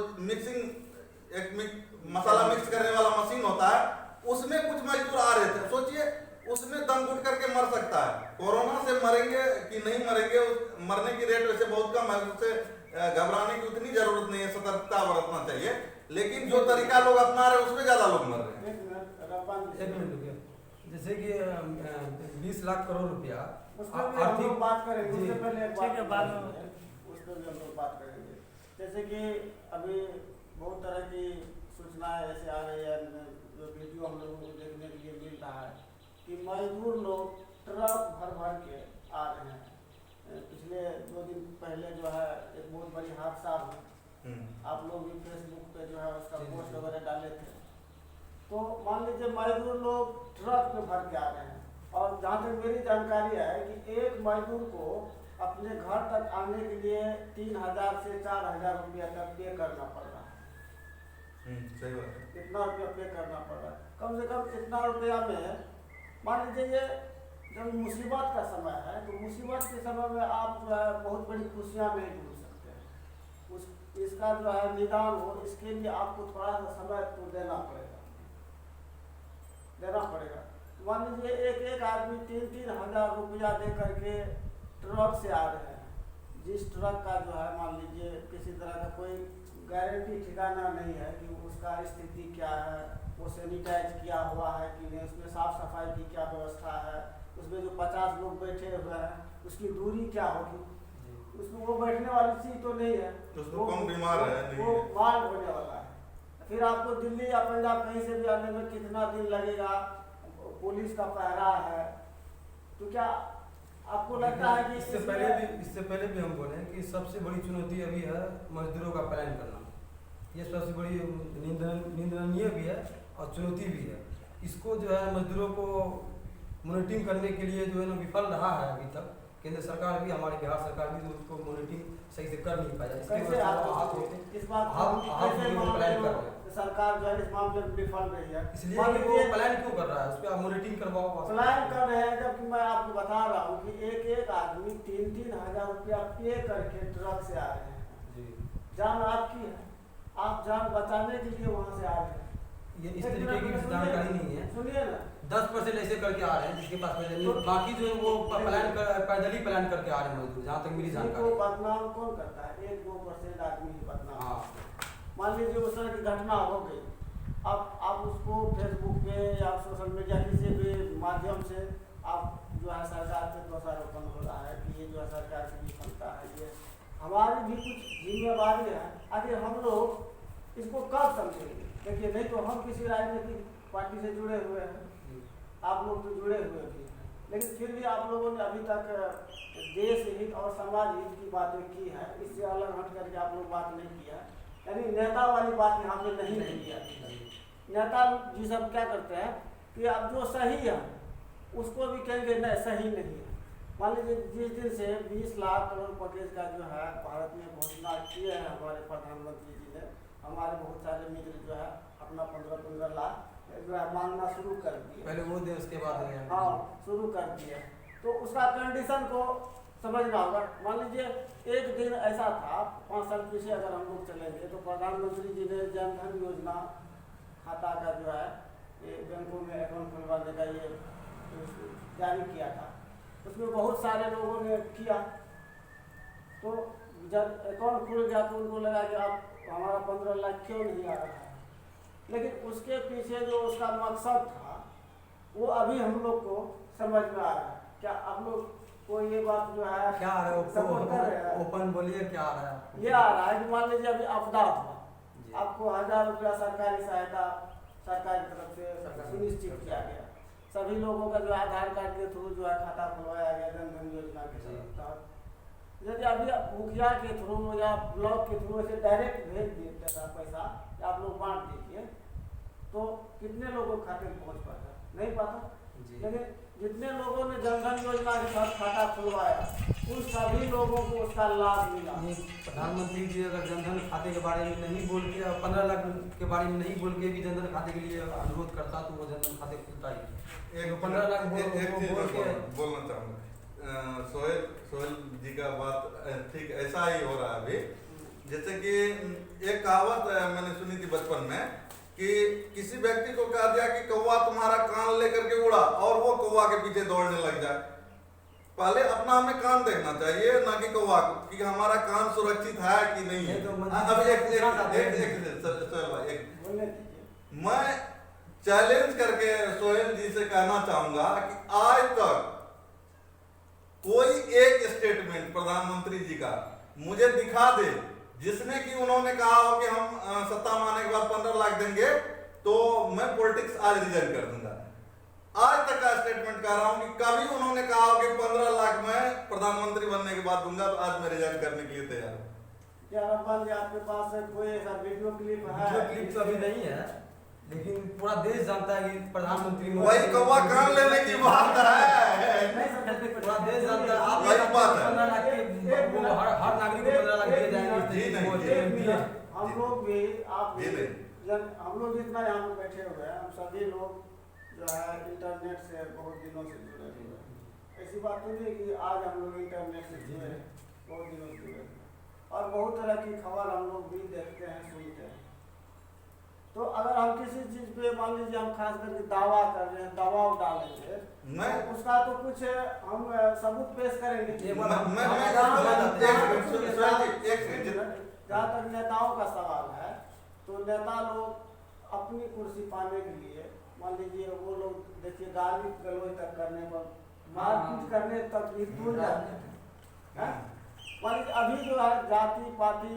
मसाला मिक्स करने वाला मशीन होता है, उसमें कुछ मजदूर आ रहे थे। सोचिए उसमें दम घुट करके मर सकता है। कोरोना से मरेंगे कि नहीं मरेंगे, मरने की रेट वैसे बहुत कम है, उससे घबराने की उतनी जरूरत नहीं है, सतर्कता बरतना चाहिए। लेकिन जो तरीका लोग अपना रहे हैं उसमें ज्यादा लोग मर रहे हैं। एक मिनट रुकिए। जैसे कि 20 लाख करोड़ रुपया उस पर भी हम लोग बात करेंगे। जी। उससे पहले एक ठीक है, बाद में उस पर भी हम लोग बात करेंगे। जैसे कि अभी बहुत तरह की सूचनाएं ऐसे आ रही है, जो वीडियो हम लोगों को देखने के लिए मिल रहा है कि मजदूर लोग ट्रक भर भर के आ रहे हैं। पिछले 2 दिन पहले जो है एक बहुत बड़ी हादसा हुई, आप लोग भी फेसबुक पे जो है उसका जी, पोस्ट जी। वगैरह डाले थे। तो मान लीजिए मजदूर लोग ट्रक में भर के आ रहे हैं, और जहाँ तक मेरी जानकारी है कि एक मजदूर को अपने घर तक आने के लिए 3000 से 4000 रुपया तक पे करना पड़ रहा है। सही बात है। इतना रुपया पे करना पड़ रहा है। कम से कम इतना रुपया में मान लीजिए ये जब मुसीबत का समय है, तो मुसीबत के समय में आप जो है बहुत बड़ी खुशियाँ नहीं ढूंढ सकते हैं। इसका जो है निदान हो, इसके लिए आपको थोड़ा सा समय तो देना पड़ेगा। मान लीजिए एक आदमी 3-3 हजार रुपया दे करके ट्रक से आ रहे हैं, जिस ट्रक का जो है मान लीजिए किसी तरह का कोई गारंटी ठिकाना नहीं है कि उसका स्थिति क्या है, वो सैनिटाइज किया हुआ है कि नहीं, उसमें साफ सफाई की क्या व्यवस्था है, उसमें जो 50 लोग बैठे हुए हैं उसकी दूरी क्या होगी, उसमें वो बैठने वाली चीज तो नहीं है, उसमें कौन बीमार है नहीं वो है। मार होने वाला है। फिर आपको दिल्ली या पंजाब कहीं से भी आने में कितना दिन लगेगा, पुलिस का पहरा है, तो क्या आपको लगता है कि इससे पहले भी हम बोले कि सबसे बड़ी चुनौती अभी है मजदूरों का प्लान करना। ये सबसे बड़ी निंदनीय भी है और चुनौती भी है। इसको जो है मजदूरों को मॉनिटरिंग करने के लिए जो है ना विफल रहा है अभी तक। केंद्र सरकार भी, हमारी बिहार सरकार भी उसको मॉनिटरिंग सही से कर नहीं पाया। इसके कैसे वजह से आप होते इस बात हम कैसे प्लान मामले कर में रहे हैं, सरकार जो है इस मामले में विफल रही है? इसलिए मान कि वो लीजिए प्लान क्यों कर रहा है, उस पर आप मॉनिटरिंग करवाओ। प्लान कर रहे हैं, जबकि मैं आपको बता रहा हूँ कि एक आदमी 3-3 हजार रुपया पे करके ट्रक से आ रहे हैं। जी, जान आपकी है, आप जान बचाने के लिए वहाँ से आ रहे हैं। ये इस तरीके की जानकारी नहीं है। सुनिए ना, 10% ऐसे करके आ रहे हैं जिसके पास पैसे नहीं, बाकी जो है वो पैदल ही प्लान करके आ रहे हैं मजदूर, जहाँ तक मेरी किसी को जानकारी। बदनाम कौन करता है? 1-2% आदमी ही बदनाम। हाँ, मान लीजिए उस तरह की घटना हो गई, अब आप उसको फेसबुक पे या सोशल मीडिया किसी भी माध्यम से आप जो है सरकार पे दोषारोपण हो रहा है कि ये जो है सरकार की विफलता है। ये हमारी भी कुछ जिम्मेवारी है। आखिर हम लोग इसको कब समझेंगे? देखिए, नहीं तो हम किसी राजनीतिक पार्टी से जुड़े हुए हैं, आप लोग तो जुड़े हुए भी हैं, लेकिन फिर भी आप लोगों ने अभी तक देश हित और समाज हित की बातें की है। इससे अलग हट करके आप लोग बात नहीं किया, यानी नेता वाली बात यहाँ पे नहीं किया। नेता जी सब क्या करते हैं कि अब जो सही है उसको भी कहेंगे नहीं, सही नहीं है। मान लीजिए जिस दिन से 20 लाख करोड़ पैकेज का जो है भारत में घोषणा किए हैं हमारे प्रधानमंत्री जी ने, हमारे बहुत सारे मित्र जो है अपना 15-15 लाख जो है मांगना शुरू कर दिए। पहले वो दे उसके बाद हाँ, शुरू कर दिए। तो उसका कंडीशन को समझना होगा। मान लीजिए एक दिन ऐसा था, 5 साल पीछे अगर हम लोग चलेंगे तो प्रधानमंत्री जी ने जन धन योजना खाता का जो है ये बैंकों में अकाउंट खुलवाने का ये जारी किया था। उसमें बहुत सारे लोगों ने किया, तो जब अकाउंट खुल गया तो उनको लगा कि अब हमारा 15 लाख क्यों नहीं आ रहा है। लेकिन उसके पीछे जो उसका मकसद था वो अभी हम लोग को समझ में आ रहा है। क्या आप लोग को ये बात जो है क्या आ रहा सपोर्ट कर रहे है? हैं? ओपन बोलिए, क्या आ रहा है? ये आ रहा है कि मान लीजिए अभी आपदा हुआ, जी। आपको 1000 रुपया सरकारी सहायता सरकार की तरफ से सुनिश्चित किया गया। सभी लोगों का जो आधार कार्ड के थ्रू जो है खाता खुलवाया गया जन धन योजना के तहत। यदि अभी मुखिया के थ्रू या ब्लॉक के थ्रू ऐसे डायरेक्ट भेज देते था पैसा, आप लोग बांट दीजिए, तो कितने लोगों के खाते में पहुँच पाता? नहीं पाता। जी। लेकिन जितने लोगों ने जन धन योजना के तहत खाता खुलवाया उन सभी लोगों को उसका लाभ मिला। ये प्रधानमंत्री जी अगर जनधन खाते के बारे में नहीं बोल के, 15 लाख के बारे में नहीं बोल के भी जनधन खाते के लिए अनुरोध करता तो वो जनधन खाते खुलता ही। एक 15 लाख एक चीज बोल के बोलना चाहूँगा। सोहेल जी का बात ठीक ऐसा ही हो रहा है अभी। जैसे कि एक कहावत मैंने सुनी थी बचपन में कि किसी व्यक्ति को कहा दिया कि कौवा तुम्हारा कान लेकर के उड़ा और वो कौवा के पीछे दौड़ने लग जाए। पहले अपना हमें कान देखना चाहिए, ना कि कौवा को, कि हमारा कान सुरक्षित है कि नहीं है। तो अब एक बोलने दीजिए। मैं चैलेंज करके सोहेल जी से कहना चाहूंगा कि आज तक कोई एक स्टेटमेंट प्रधानमंत्री जी का मुझे दिखा दे जिसमें कि उन्होंने कहा हो कि हम सत्ता में आने के बाद 15 लाख देंगे तो मैं पॉलिटिक्स आज रिजाइन कर दूंगा। आज तक का स्टेटमेंट कह रहा हूं कि कभी उन्होंने कहा हो कि 15 लाख मैं प्रधानमंत्री बनने के बाद दूंगा, तो आज मैं रिजाइन करने के लिए तैयार हूं। क्या रब्बान जी आपके पास कोई ऐसा वीडियो क्लिप है? वीडियो क्लिप तो अभी नहीं है, लेकिन पूरा देश जानता है कि प्रधानमंत्री वही कौवा कान लेने की बात है। पूरा देश जानता है। आप वही बात है। 15 लाख के हर नागरिक को 15 लाख दिए जी नहीं, जाएंगे। हम लोग भी, आप भी, जी नहीं। हम लोग जितना यहाँ पे बैठे हुए हैं, हम सभी लोग जो है इंटरनेट से बहुत दिनों से जुड़े हुए हैं। ऐसी बात तो नहीं कि आज हम लोग इंटरनेट से जुड़े हैं, बहुत दिनों से जुड़े हैं और बहुत तरह की खबर हम लोग भी देखते हैं, सुनते हैं। तो अगर हम किसी चीज पे मान लीजिए हम खास करके दावा कर रहे हैं, दबाव डालेंगे, तो उसका तो कुछ हम सबूत पेश करेंगे। जहाँ तक नेताओं का सवाल है, तो नेता लोग अपनी कुर्सी पाने के लिए मान लीजिए वो लोग देखिए गाली गलौज तक करने पर, मारपीट करने तक भी दूर जाते हैं। मान लीजिए अभी जो है जाति पाति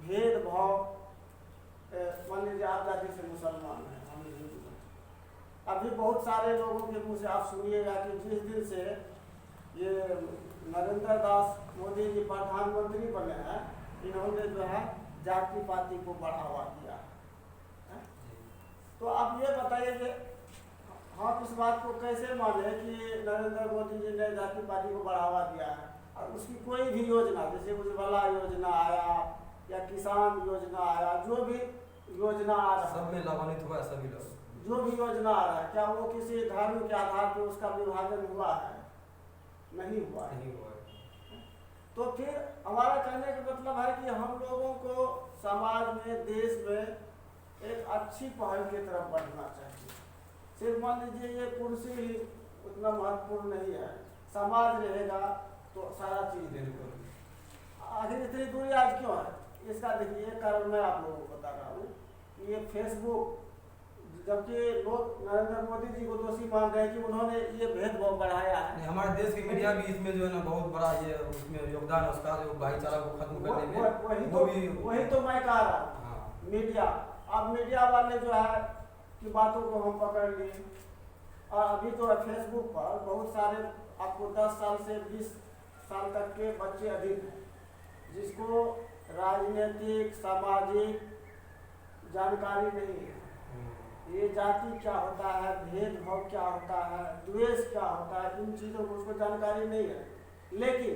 भेदभाव, मान लीजिए आप जाति से मुसलमान हैं, हम हिंदू हैं, अभी बहुत सारे लोगों के मुँह से आप सुनिएगा कि जिस दिन से ये नरेंद्र दास मोदी जी प्रधानमंत्री बने हैं, इन्होंने जो है जाति पाति को बढ़ावा दिया है। तो आप ये बताइए कि हम इस बात को कैसे माने कि नरेंद्र मोदी जी ने जाति पाति को बढ़ावा दिया है और उसकी कोई भी योजना, जैसे उज्ज्वला योजना आया या किसान योजना आया, जो भी योजना आ रहा है, सब में लाभान्वित हुआ है सभी लोग। जो भी योजना आ रहा है, क्या वो किसी धर्म के आधार पर उसका विभाजन हुआ है? नहीं हुआ है। नहीं हुआ है। तो फिर हमारा कहने का मतलब है कि हम लोगों को समाज में, देश में एक अच्छी पहल की तरफ बढ़ना चाहिए। सिर्फ मान लीजिए ये कुर्सी ही उतना महत्वपूर्ण नहीं है, समाज रहेगा तो सारा चीज बिल्कुल। आखिर इतनी दूरी आज क्यों है? इसका देखिए एक कारण मैं आप लोगों को बता रहा हूँ कि ये फेसबुक, जबकि लोग नरेंद्र मोदी जी को दोषी मान रहे हैं कि उन्होंने ये भेदभाव बढ़ाया है। हमारे देश की मीडिया भी इसमें जो है ना बहुत बड़ा ये उसमें योगदान है उसका, जो भाईचारा को खत्म करने में वही तो मैं कह रहा हूँ। मीडिया, अब मीडिया वाले जो है कि बातों को हम पकड़ लिए और अभी तो फेसबुक पर बहुत सारे आपको 10 साल से 20 साल तक के बच्चे अधिक हैं, जिसको राजनीतिक सामाजिक जानकारी नहीं है। ये जाति क्या होता है, भेदभाव क्या होता है, द्वेष क्या होता है, इन चीज़ों को उसको जानकारी नहीं है। लेकिन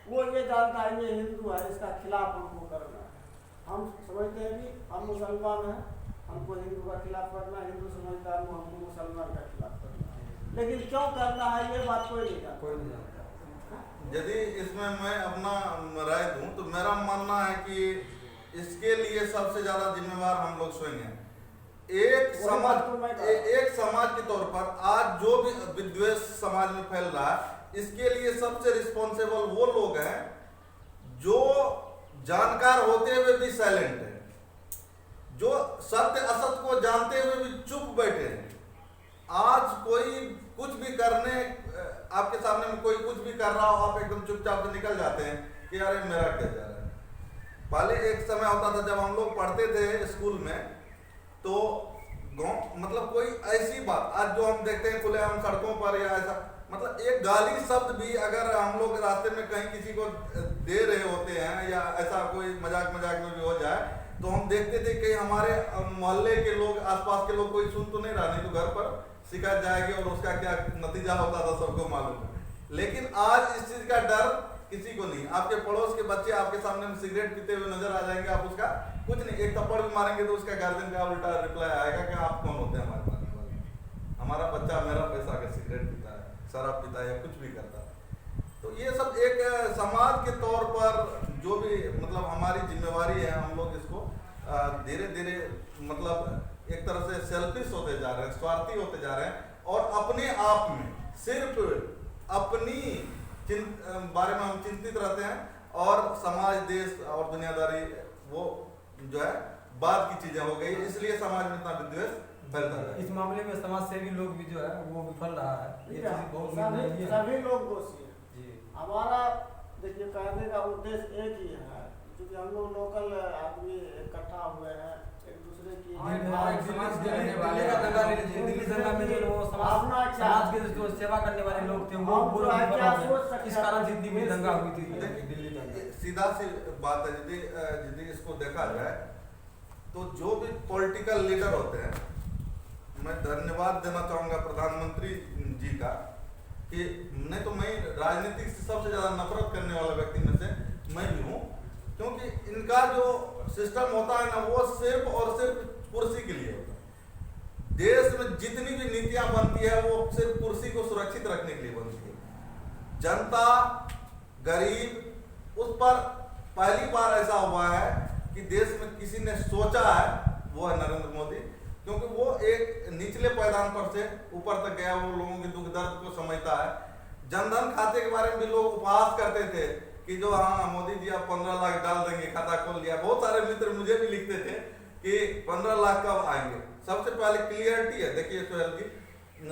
वो ये जानता है ये हिंदू है, इसका खिलाफ हमको करना है। हम समझते हैं कि हम मुसलमान हैं, हमको हिंदू का खिलाफ करना है, हिंदू समझता है हमको मुसलमान का खिलाफ करना है। लेकिन क्यों करना है ये बात कोई नहीं जानता। कोई नहीं जानता। यदि इसमें मैं अपना राय दूं तो मेरा मानना है कि इसके लिए सबसे ज्यादा जिम्मेवार हम लोग स्वयं हैं। एक समाज के तौर पर आज जो भी विद्वेष समाज में फैल रहा है, इसके लिए सबसे रिस्पॉन्सिबल वो लोग हैं जो जानकार होते हुए भी साइलेंट हैं, जो सत्य असत्य को जानते हुए भी चुप बैठे हैं। आज कोई कुछ भी करने, आपके सामने में कोई कुछ भी कर रहा हो, आप एकदम चुपचाप से निकल जाते हैं कि अरे मेरा क्या जा रहा है। पहले एक समय होता था जब हम लोग पढ़ते थे स्कूल में, तो मतलब कोई ऐसी बात आज जो हम देखते हैं खुलेआम सड़कों पर या ऐसा, मतलब एक गाली शब्द भी अगर हम लोग रास्ते में कहीं किसी को दे रहे होते हैं या ऐसा कोई मजाक में भी हो जाए, तो हम देखते थे कि हमारे मोहल्ले के लोग, आसपास के लोग कोई सुन तो नहीं रहा, नहीं तो घर पर शिकायत जाएगी और उसका क्या नतीजा होता था सबको मालूम है। लेकिन आज इस चीज का डर किसी को नहीं। आपके पड़ोस के बच्चे आपके सामने में सिगरेट पीते हुए नजर आ जाएंगे, आप उसका कुछ नहीं, एक थप्पड़ भी मारेंगे तो उसका गार्जियन का उल्टा रिप्लाई आएगा कि आप कौन होते हैं हमारे मारने वाले? हमारा बच्चा मेरा पैसा के सिगरेट पीता है, शराब पीता है या कुछ भी करता है। तो ये सब एक समाज के तौर पर जो भी मतलब हमारी जिम्मेवारी है, हम लोग इसको धीरे धीरे मतलब एक तरह से सेल्फिश होते जा रहे हैं, स्वार्थी होते जा रहे हैं और अपने आप में सिर्फ अपनी बारे में हम चिंतित रहते हैं और समाज, देश और दुनियादारी वो जो है बाद की चीजें हो गई, इसलिए समाज में इतना विद्वेष फैलता है। इस मामले में समाज सेवी लोग भी जो है वो विफल रहा है, ये चीज बहुत सभी सभी लोग दोषी हैं। जी। हमारा देखिए कहने का उद्देश्य एक ही है, क्योंकि हम लोग लोकल आदमी इकट्ठा हुए हैं, एक दूसरे की दिल्ली का दंगा ले लीजिए, दिल्ली दंगा में जो वो समाज के जो सेवा करने वाले लोग थे वो इस कारण से दिल्ली में दंगा हुई थी। दिल्ली दंगा सीधा सी बात है, यदि इसको देखा जाए तो जो भी पॉलिटिकल लीडर होते हैं, मैं धन्यवाद देना चाहूंगा प्रधानमंत्री जी का कि नहीं तो मैं राजनीति से सबसे ज्यादा नफरत करने वाला व्यक्ति में से मैं भी हूँ, क्योंकि इनका जो सिस्टम होता है ना वो सिर्फ और सिर्फ कुर्सी के लिए होता है। देश में जितनी भी नीतियां बनती है वो सिर्फ कुर्सी को सुरक्षित रखने के लिए बनती है। जनता गरीब उस पर पहली बार ऐसा हुआ है कि देश में किसी ने सोचा है, वो है नरेंद्र मोदी, क्योंकि वो एक निचले पैदान पर से ऊपर तक गया, वो लोगों के दुख दर्द को समझता है। जनधन खाते के बारे में भी लोग उपहास करते थे कि जो हाँ मोदी जी आप 15 लाख डाल देंगे, खाता खोल लिया। बहुत सारे मित्र मुझे भी लिखते थे कि 15 लाख कब आएंगे। सबसे पहले क्लियरिटी है, देखिए सोहेल जी,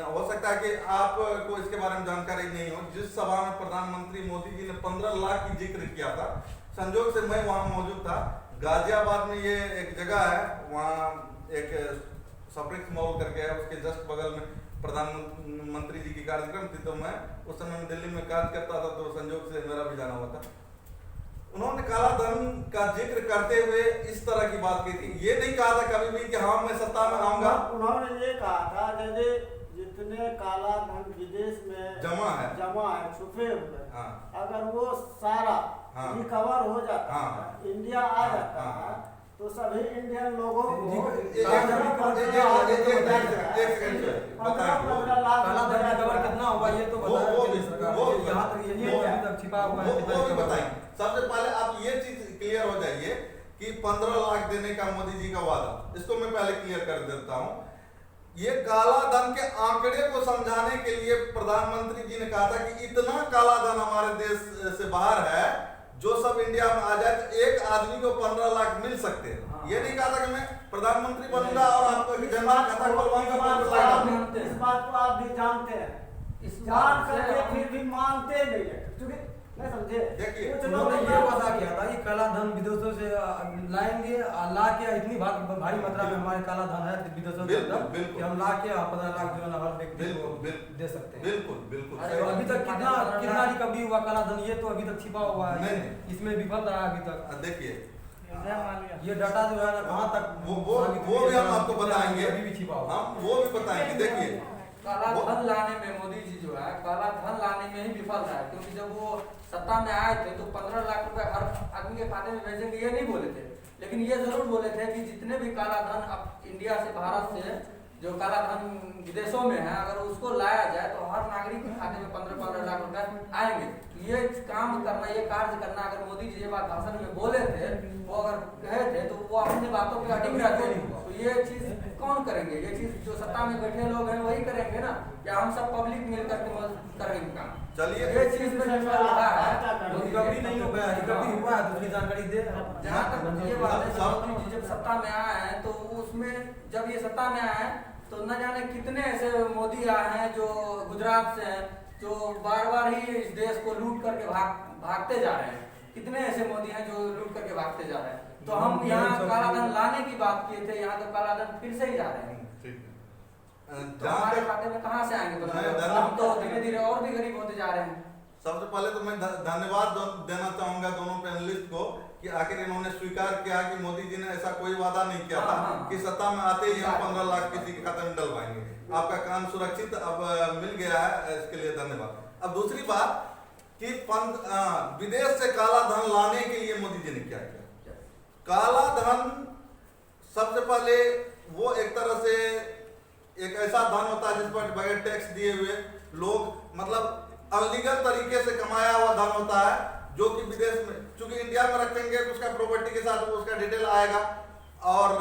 हो सकता है कि आपको इसके बारे में जानकारी नहीं हो। जिस सभा में प्रधानमंत्री मोदी जी ने 15 लाख की जिक्र किया था, संजोग से मैं वहां मौजूद था। गाजियाबाद में ये एक जगह है, वहाँ एक सप्रिक्स मॉल करके है, उसके जस्ट बगल में प्रधानमंत्री जी की कार्यक्रम थी। तो मैं उस समय में दिल्ली में कार्य करता था, तो संजोग से मेरा भी जाना हुआ था। उन्होंने काला धन का जिक्र करते हुए इस तरह की बात की थी। ये नहीं कहा था कभी भी कि हाँ मैं सत्ता में आऊंगा। उन्होंने ये कहा था जैसे जितने काला धन विदेश में जमा है छुपे हुए, हाँ। अगर वो सारा हाँ। रिकवर हो जाता हाँ। है, इंडिया आ जाता है, तो सभी इंडियन लोगों को कितना हुआ ये तो छिपा हुआ है। बताएंगे। सबसे पहले आप ये चीज क्लियर हो जाइए कि 15 लाख देने का मोदी जी का वादा, इसको मैं पहले क्लियर कर देता हूँ। ये काला धन के आंकड़े को समझाने के लिए प्रधानमंत्री जी ने कहा था कि इतना काला धन हमारे देश से बाहर है, जो सब इंडिया में आ जाए तो एक आदमी को 15 लाख मिल सकते हैं। हाँ। ये नहीं कहा था कि मैं प्रधानमंत्री बनूंगा और आपको जनधन खाता खोलवाऊंगा। इस बात को आप भी जानते हैं, जान करके फिर भी मानते नहीं है, क्योंकि नहीं समझे। देखिए, कुछ उन्होंने लोग ये वादा किया था कि काला धन विदेशों से लाएंगे, ला के इतनी भारी मात्रा में हमारे काला धन है विदेशों से कि हम ला के 15 लाख जो है हर व्यक्ति को दे सकते हैं। बिल्कुल बिल्कुल। तो अभी तक कितना रिकवरी हुआ काला धन, ये तो अभी तक छिपा हुआ है, इसमें विफल रहा अभी तक। देखिए ये डाटा जो है ना कहाँ तक वो भी हम आपको बताएंगे, अभी भी छिपा हुआ हम वो भी बताएंगे। देखिए काला धन लाने में मोदी जी जो है काला धन लाने में ही विफल रहा है, क्योंकि जब वो सत्ता में आए थे तो 15 लाख रुपए हर आदमी के खाते में भेजेंगे ये नहीं बोले थे, लेकिन ये जरूर बोले थे कि जितने भी काला धन अब इंडिया से भारत से जो काला धन विदेशों में है अगर उसको लाया जाए तो हर नागरिक के खाते में 15-15 लाख रुपए आएंगे। ये काम करना, ये कार्य करना, अगर मोदी जी ये बात भाषण में बोले थे, वो अगर कहे थे तो वो अपने बातों पे अडिग रहते, तो ये चीज कौन करेंगे? ये चीज जो सत्ता में बैठे लोग हैं वही करेंगे ना, या हम सब पब्लिक मिल करके करेंगे काम? चलिए ये चीज में रहा है, रिकवरी नहीं हो गया, रिकवरी हुआ है दूसरी जानकारी दे। जहाँ तक ये बात है मोदी जी जब सत्ता में आए हैं तो उसमें जब ये सत्ता में आए हैं तो न जाने कितने ऐसे मोदी आए हैं जो गुजरात से हैं, जो बार ही इस देश को लूट करके भागते जा रहे हैं। कितने ऐसे मोदी हैं जो लूट करके भागते जा रहे हैं। तो हम यहाँ काला धन लाने की बात किए थे, यहाँ तो काला धन फिर से ही जा रहे हैं। तो हमारे खाते में कहाँ से आएंगे? हम तो धीरे धीरे और भी गरीब होते जा रहे हैं। सबसे पहले तो मैं धन्यवाद देना चाहूंगा दोनों पैनलिस्ट को कि आखिर इन्होंने स्वीकार किया कि मोदी जी ने ऐसा कोई वादा नहीं किया था कि सत्ता में आते ही हम 15 लाख किसी के खाते में डलवाएंगे। आपका काम सुरक्षित अब मिल गया है, इसके लिए धन्यवाद। अब दूसरी बात कि विदेश से काला धन लाने के लिए मोदी जी ने क्या किया। काला धन सबसे पहले वो एक तरह से एक ऐसा धन होता है जिस पर बगैर टैक्स दिए हुए लोग, मतलब अनलीगल तरीके से कमाया हुआ धन होता है, जो कि विदेश में, चूंकि इंडिया में रखेंगे तो उसका प्रॉपर्टी के साथ उसका डिटेल आएगा और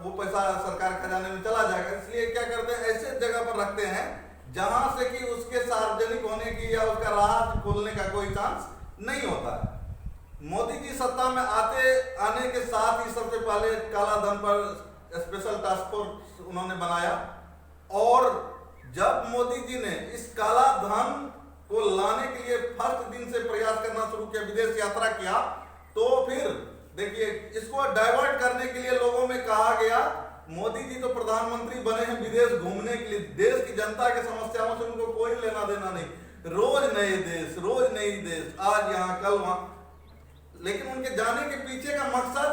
वो पैसा सरकार खजाने में चला जाएगा। इसलिए क्या करते हैं, ऐसे जगह पर रखते हैं जहां से कि उसके सार्वजनिक होने की या उसका राज खोलने का कोई चांस नहीं होता है। मोदी जी सत्ता में आने के साथ ही सबसे पहले काला धन पर स्पेशल टास्क फोर्स उन्होंने बनाया, और जब मोदी जी ने इस काला धन को लाने के लिए फर्स्ट दिन से प्रयास करना शुरू किया, विदेश यात्रा किया, तो फिर देखिए इसको डाइवर्ट करने के लिए लोगों में कहा गया मोदी जी तो प्रधानमंत्री बने हैं विदेश घूमने के लिए, देश की जनता के समस्याओं से उनको कोई लेना देना नहीं, रोज नए देश, रोज नई देश, आज यहाँ कल वहां। लेकिन उनके जाने के पीछे का मकसद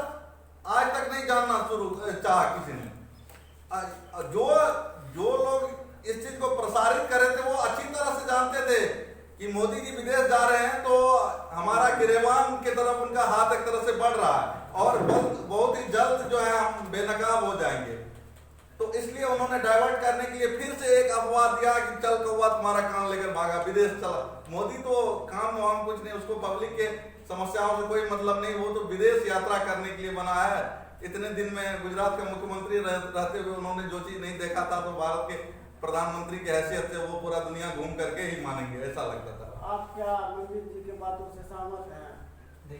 आज तक नहीं जानना शुरू चाहा किसी ने। जो लोग इस चीज को प्रसारित कर रहे थे वो अच्छी तरह से जानते थे कि मोदी जी विदेश जा रहे हैं तो हमारा गिरेबान की तरफ उनका हाथ एक तरह से बढ़ रहा है और बहुत ही जल्द जो है हम बेनकाब हो जाएंगे। तो इसलिए उन्होंने डाइवर्ट करने के लिए फिर से एक अफवाह दिया कि चल कौवा तुम्हारा कान लेकर भागा, विदेश चला। मोदी तो काम वाम कुछ नहीं, उसको पब्लिक के समस्याओं से कोई मतलब नहीं, वो तो विदेश यात्रा करने के लिए बना है। इतने दिन में गुजरात के मुख्यमंत्री रहते हुए उन्होंने जो चीज नहीं देखा था, तो भारत के प्रधानमंत्री की हैसियत से वो पूरा दुनिया घूम करके ही मानेंगे, ऐसा लगता था। आप क्या मंदिर जी के बातों से सहमत हैं?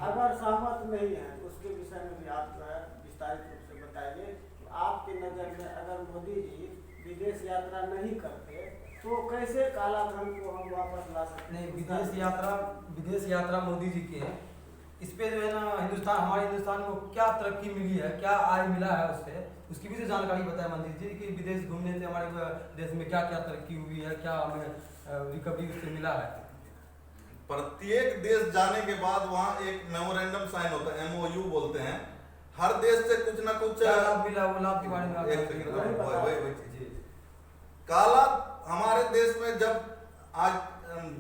अगर सहमत नहीं है उसके विषय में भी आप जो है विस्तारित रूप से बताइए। आपके नजर में अगर मोदी जी विदेश यात्रा नहीं करते तो कैसे काला धन को हम वापस ला सकते? नहीं, विदेश यात्रा मोदी जी की है। इस पे जो है ना हमारे हिंदुस्तान को क्या तरक्की मिली है, क्या आय मिला है, उससे उसकी भी जानकारी बताया मंदिर जी कि विदेश घूमने से हमारे देश में क्या क्या तरक्की हुई है, क्या हमें रिकवरी उससे मिला है। प्रत्येक देश जाने के बाद वहाँ एक मेमोरेंडम साइन होता है, MOU बोलते हैं। हर देश से कुछ ना कुछ लाभ मिला, वो लाभ के बारे में काला हमारे देश में जब आज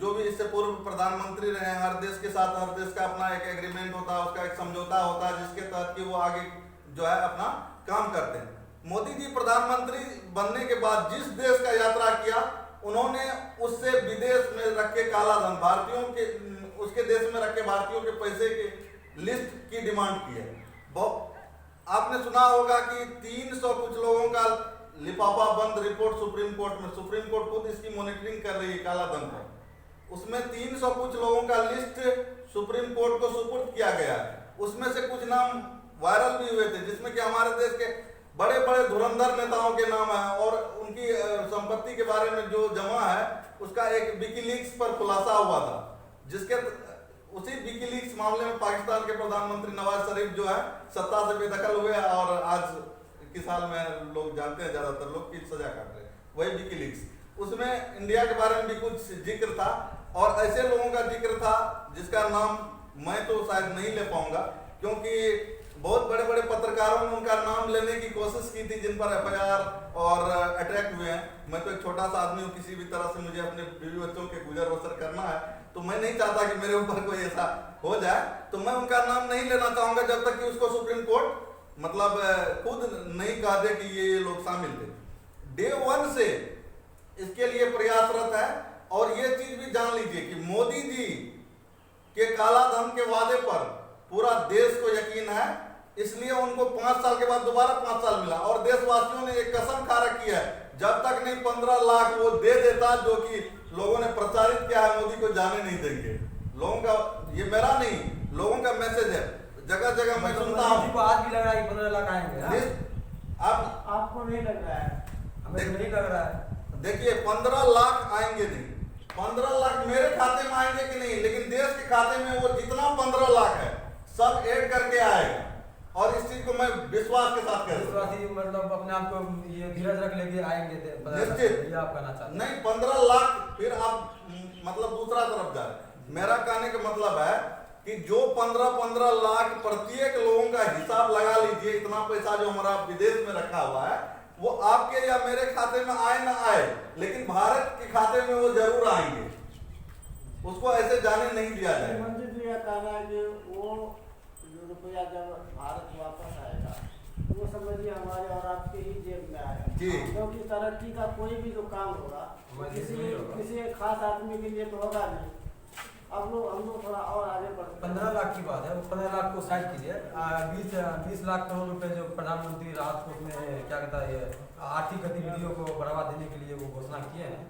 जो भी इससे पूर्व प्रधानमंत्री रहे हैं, हर देश के साथ हर देश का अपना एक एग्रीमेंट होता है, उसका एक समझौता होता है जिसके तहत कि वो आगे जो है अपना काम करते हैं। मोदी जी प्रधानमंत्री बनने के बाद जिस देश का यात्रा किया उन्होंने उससे विदेश में रखे काला धन, भारतीयों के उसके देश में रखे भारतीयों के पैसे के लिस्ट की डिमांड की है। आपने सुना होगा कि 300 कुछ लोगों का लिफाफा बंद रिपोर्ट सुप्रीम कोर्ट में, सुप्रीम कोर्ट खुद इसकी मॉनिटरिंग कर रही है काला धन पर। उसमें 300 कुछ लोगों का लिस्ट सुप्रीम कोर्ट को सुपुर्द किया गया है। उसमें से कुछ नाम वायरल भी हुए थे जिसमें कि हमारे देश के बड़े बड़े धुरंधर नेताओं के नाम है और उनकी संपत्ति के बारे में जो जमा है उसका एक विकीलीक्स पर खुलासा हुआ था, जिसके उसी विकीलीक्स मामले में पाकिस्तान के प्रधानमंत्री नवाज शरीफ जो है सत्ता से बेदखल हुए और आज के साल में लोग जानते हैं ज्यादातर लोग की सजा काट रहे हैं, वही विकीलीक्स। उसमें इंडिया के बारे में भी कुछ जिक्र था और ऐसे लोगों का जिक्र था जिसका नाम मैं तो शायद नहीं ले पाऊंगा क्योंकि बहुत बड़े बड़े पत्रकारों ने उनका नाम लेने की कोशिश की थी जिन पर FIR और अटैक हुए हैं। मैं तो एक छोटा सा आदमी हूँ, किसी भी तरह से मुझे अपने बीवी बच्चों के गुजर बसर करना है, तो मैं नहीं चाहता कि मेरे ऊपर कोई ऐसा हो जाए, तो मैं उनका नाम नहीं लेना चाहूंगा जब तक कि उसको सुप्रीम कोर्ट मतलब खुद नहीं कह दे कि ये लोग शामिल थे। डे 1 से इसके लिए प्रयासरत है और ये चीज भी जान लीजिए कि मोदी जी के काला धन के वादे पर पूरा देश को यकीन है, इसलिए उनको 5 साल के बाद दोबारा 5 साल मिला और देशवासियों ने एक कसम खा रखी है जब तक नहीं 15 लाख वो दे देता जो कि लोगों ने प्रचारित किया है मोदी को जाने नहीं देंगे। लोगों का ये मेरा नहीं, लोगों का मैसेज है, जगह जगह मैं सुनता हूँ। आज भी लग रहा है 15 लाख आएंगे। आपको नहीं लग रहा है? हमें नहीं लग रहा है। देखिए 15 लाख आएंगे नहीं, 15 लाख मेरे खाते में आएंगे कि नहीं, लेकिन देश के खाते में वो जितना 15 लाख है सब ऐड करके आएगा और इस चीज को मैं विश्वास के साथ मतलब अपने आप को ये धीरज रख लेके आएंगे निश्चित। ये आप कहना चाहते नहीं 15 लाख फिर आप मतलब दूसरा तरफ जा रहे। मेरा कहने का मतलब है कि जो 15 लाख प्रत्येक लोगों का हिसाब लगा लीजिए, इतना पैसा जो हमारा विदेश में रखा हुआ है वो आपके या मेरे खाते में आए ना आए, लेकिन भारत के खाते में वो जरूर आएंगे, उसको ऐसे जाने नहीं दिया जाए। मंत्री जी का कहना है कि वो रुपया जब भारत वापस आएगा वो समझिए हमारे और आपके ही जेब में आएगा, क्योंकि तरक्की का कोई भी जो काम होगा किसी एक खास आदमी के लिए तो होगा नहीं। अब लोग हम लोग थोड़ा और आगे बढ़ते 15 लाख की बात है, 15 लाख को साइड कीजिए। 20 लाख करोड़ रुपए जो प्रधानमंत्री राहत कोष में क्या कहता है आर्थिक गतिविधियों को बढ़ावा देने के लिए वो घोषणा किए हैं,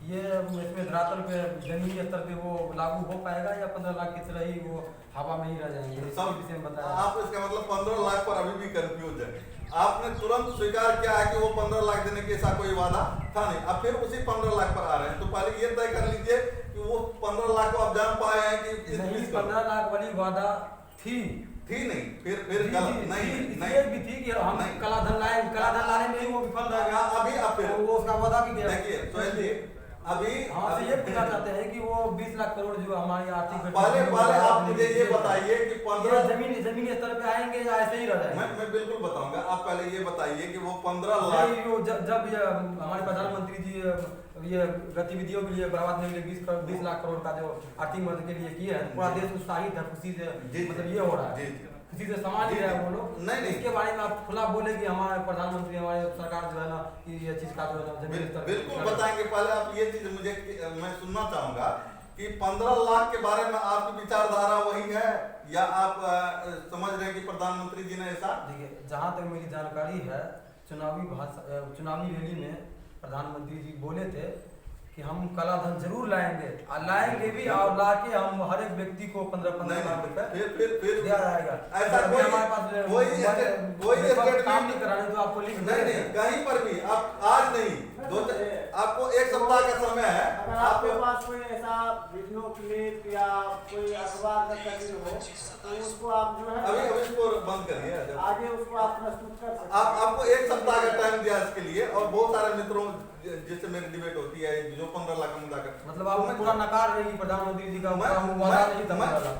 ये इसमें धरातल पे जमीनी स्तर पे वो लागू हो पाएगा या 15 लाख की तरह ही वो हवा में ही रह जाएंगे? सब इसके विषय में बताया। आप इसका मतलब 15 लाख पर अभी भी कंफ्यूज है। आपने तुरंत स्वीकार किया है कि वो 15 लाख देने की ऐसा कोई वादा था नहीं, अब फिर उसी 15 लाख पर आ रहे हैं। तो पहले ये तय कर लीजिए कि वो 15 लाख को आप जान पाए हैं कि इस नहीं, 20 15 लाख वाली वादा थी नहीं, फिर गलत नहीं इसलिए भी थी कि हम नहीं। काला धन लाने में ही वो विफल रह गया। अभी अब फिर वो उसका वादा भी गया। देखिए सोहेल जी, अभी हमसे ये पूछना चाहते हैं कि वो 20 लाख करोड़ जो हमारी आर्थिक पहले आप मुझे ये बताइए कि 15 जमीनी स्तर पे आएंगे या ऐसे ही रह जाएंगे? मैं बिल्कुल बताऊंगा। आप पहले ये बताइए कि वो 15 लाख जब ये हमारे प्रधानमंत्री जी ये गतिविधियों के लिए बढ़ावा देने के लिए 20 लाख करोड़ का जो आर्थिक मदद के लिए किए हैं, पूरा देश उत्साहित है, खुशी से मतलब ये हो रहा है, किसी से समाज ही रहा है वो लोग। नहीं इसके बारे में आप खुला बोले कि हमारे प्रधानमंत्री हमारे सरकार जो है ना कि ये चीज का जो है ना जमीनी स्तर बिल्कुल बताएंगे। पहले आप ये चीज मैं सुनना चाहूंगा कि 15 लाख के बारे में आपकी विचारधारा वही है या आप समझ रहे हैं कि प्रधानमंत्री जी ने ऐसा? देखिए, जहाँ तक मेरी जानकारी है, चुनावी रैली में प्रधानमंत्री जी बोले थे कि हम काला धन जरूर लाएंगे और लाएंगे भी, और लाके हम हर एक व्यक्ति को 15-15 लाख रुपए फिर दिया जाएगा। ऐसा हमारे पास कोई काम नहीं कराने तो आपको लिख नहीं, कहीं पर भी आप आज नहीं, आपको एक सप्ताह का समय है। अगर आपके पास कोई ऐसा वीडियो क्लिप या कोई अखबार का कटिंग हो तो उसको आप जो है अभी इसको बंद करिए, आगे उसको आप प्रस्तुत कर सकते हैं। आपको एक सप्ताह का टाइम दिया इसके लिए, और बहुत सारे मित्रों जिससे मेरी डिबेट होती है जो 15 लाख का मुद्दा कर, मतलब आप पूरा नकार रहे कि प्रधानमंत्री जी का वादा नहीं था।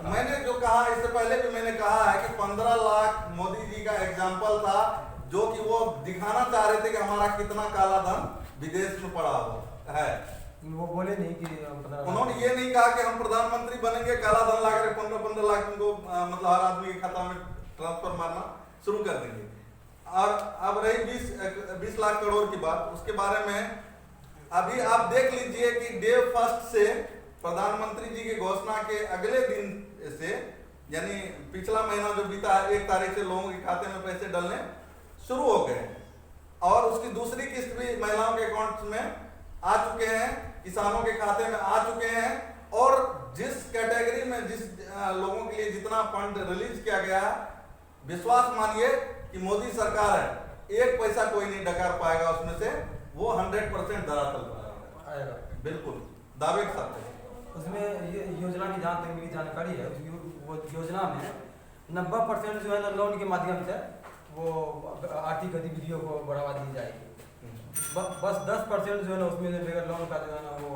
मैंने जो कहा इससे पहले भी मैंने कहा है कि 15 लाख मोदी जी का एग्जाम्पल था, जो कि वो दिखाना चाह रहे थे कि हमारा कितना काला धन विदेश में पड़ा हुआ है। वो बोले नहीं कि उन्होंने ये नहीं कहा कि हम प्रधानमंत्री बनेंगे, काला धन ला कर 15-15 लाख उनको मतलब हर आदमी के खाता में ट्रांसफर मारना शुरू कर देंगे। और अब रही 20 लाख करोड़ की बात, उसके बारे में अभी आप देख लीजिए कि डे फर्स्ट से प्रधानमंत्री जी की घोषणा के अगले दिन से, यानी पिछला महीना जो बीता है 1 तारीख से लोगों के खाते में पैसे डलने शुरू हो गए, और उसकी दूसरी किस्त भी महिलाओं के अकाउंट में आ चुके हैं, किसानों के खाते में आ चुके हैं। और जिस कैटेगरी में जिस लोगों के लिए जितना फंड रिलीज किया गया, विश्वास मानिए कि मोदी सरकार है, एक पैसा कोई नहीं डकार पाएगा उसमें से, वो 100% धरातल पर आएगा, बिल्कुल दावे के साथ। उसमें ये योजना की जहाँ तक मेरी जानकारी है, वो योजना में 90% जो है ना लोन के माध्यम से वो आर्थिक गतिविधियों को बढ़ावा दी जाएगी। बस 10% जो है ना उसमें बगैर लोन का जो है ना वो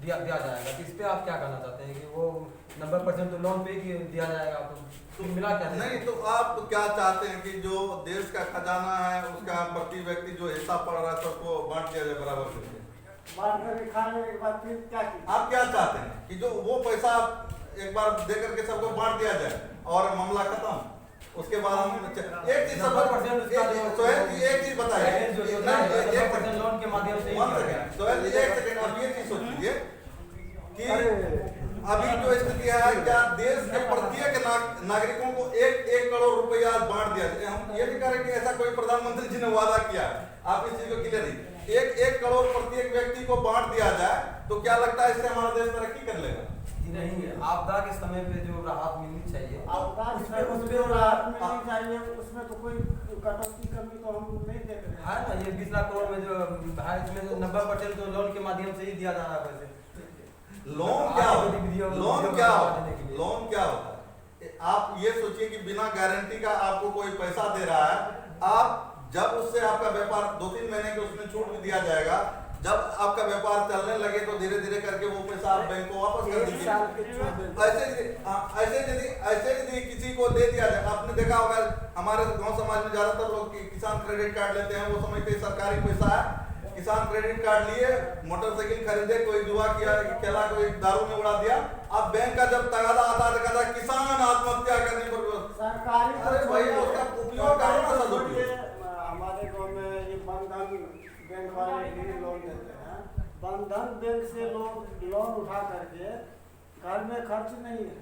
दिया जाएगा। तो इस पर आप क्या कहना चाहते हैं कि वो 90% तो लोन पे ही दिया जाएगा, तो मिला क्या? नहीं, तो आप क्या चाहते हैं कि जो देश का खजाना है उसका प्रति व्यक्ति जो हिस्सा पड़ रहा है सबको बांट दिया जाए बराबर करके? बांट करके खाने के बाद फिर क्या की? आप क्या चाहते हैं कि जो वो पैसा एक बार दे करके सबको बांट दिया जाए और मामला खत्म? उसके बाद हम एक चीज एक चीज बताइए, लोन के माध्यम से सोहेल जी एक सेकंड, आप ये चीज सोच लीजिए कि अभी जो स्थिति है, क्या देश के प्रत्येक नागरिकों को 1 करोड़ रुपया बांट दिया जाए? हम ये नहीं कह रहे कि ऐसा कोई प्रधानमंत्री जी ने वादा किया है, आप इस चीज को क्लियर नहीं, 1 करोड़ प्रत्येक व्यक्ति को बांट दिया जाए तो क्या लगता है इससे हमारा देश तरक्की कर लेगा? नहीं, आपदा के समय पे जो राहत मिलनी चाहिए, उसमें राहत मिलनी चाहिए, उसमें तो कोई कटौती कमी तो हम नहीं देख रहे है ना। ये 20 लाख करोड़ में जो है, इसमें 90% तो लोन के माध्यम से ही दिया जा रहा है पैसे। लोन क्या होता है? लोन क्या होता है? आप ये सोचिए कि बिना गारंटी का आपको कोई पैसा दे रहा है, आप जब उससे आपका व्यापार 2-3 महीने के उसमें छूट भी दिया जाएगा, जब आपका व्यापार चलने लगे तो धीरे धीरे करके वो पैसा आप बैंक को वापस कर दीजिए। ऐसे यदि किसी को दे दिया जाए, आपने देखा होगा हमारे गांव समाज में ज्यादातर लोग किसान क्रेडिट कार्ड लेते हैं, वो समझते हैं सरकारी पैसा है। किसान क्रेडिट कार्ड लिए, मोटरसाइकिल खरीदे, कोई जुआ किया, खेला, कोई दारू में उड़ा दिया, अब बैंक का जब तगादा आता है किसान आत्महत्या करने पर सरकारी, अरे भाई उसका उपयोग करो ना सदुपयोग। हमारे गाँव में ये बंधन बैंक वाले भी लोन देते हैं। बंधन बैंक से लोग लोन उठा करके घर में खर्च नहीं है,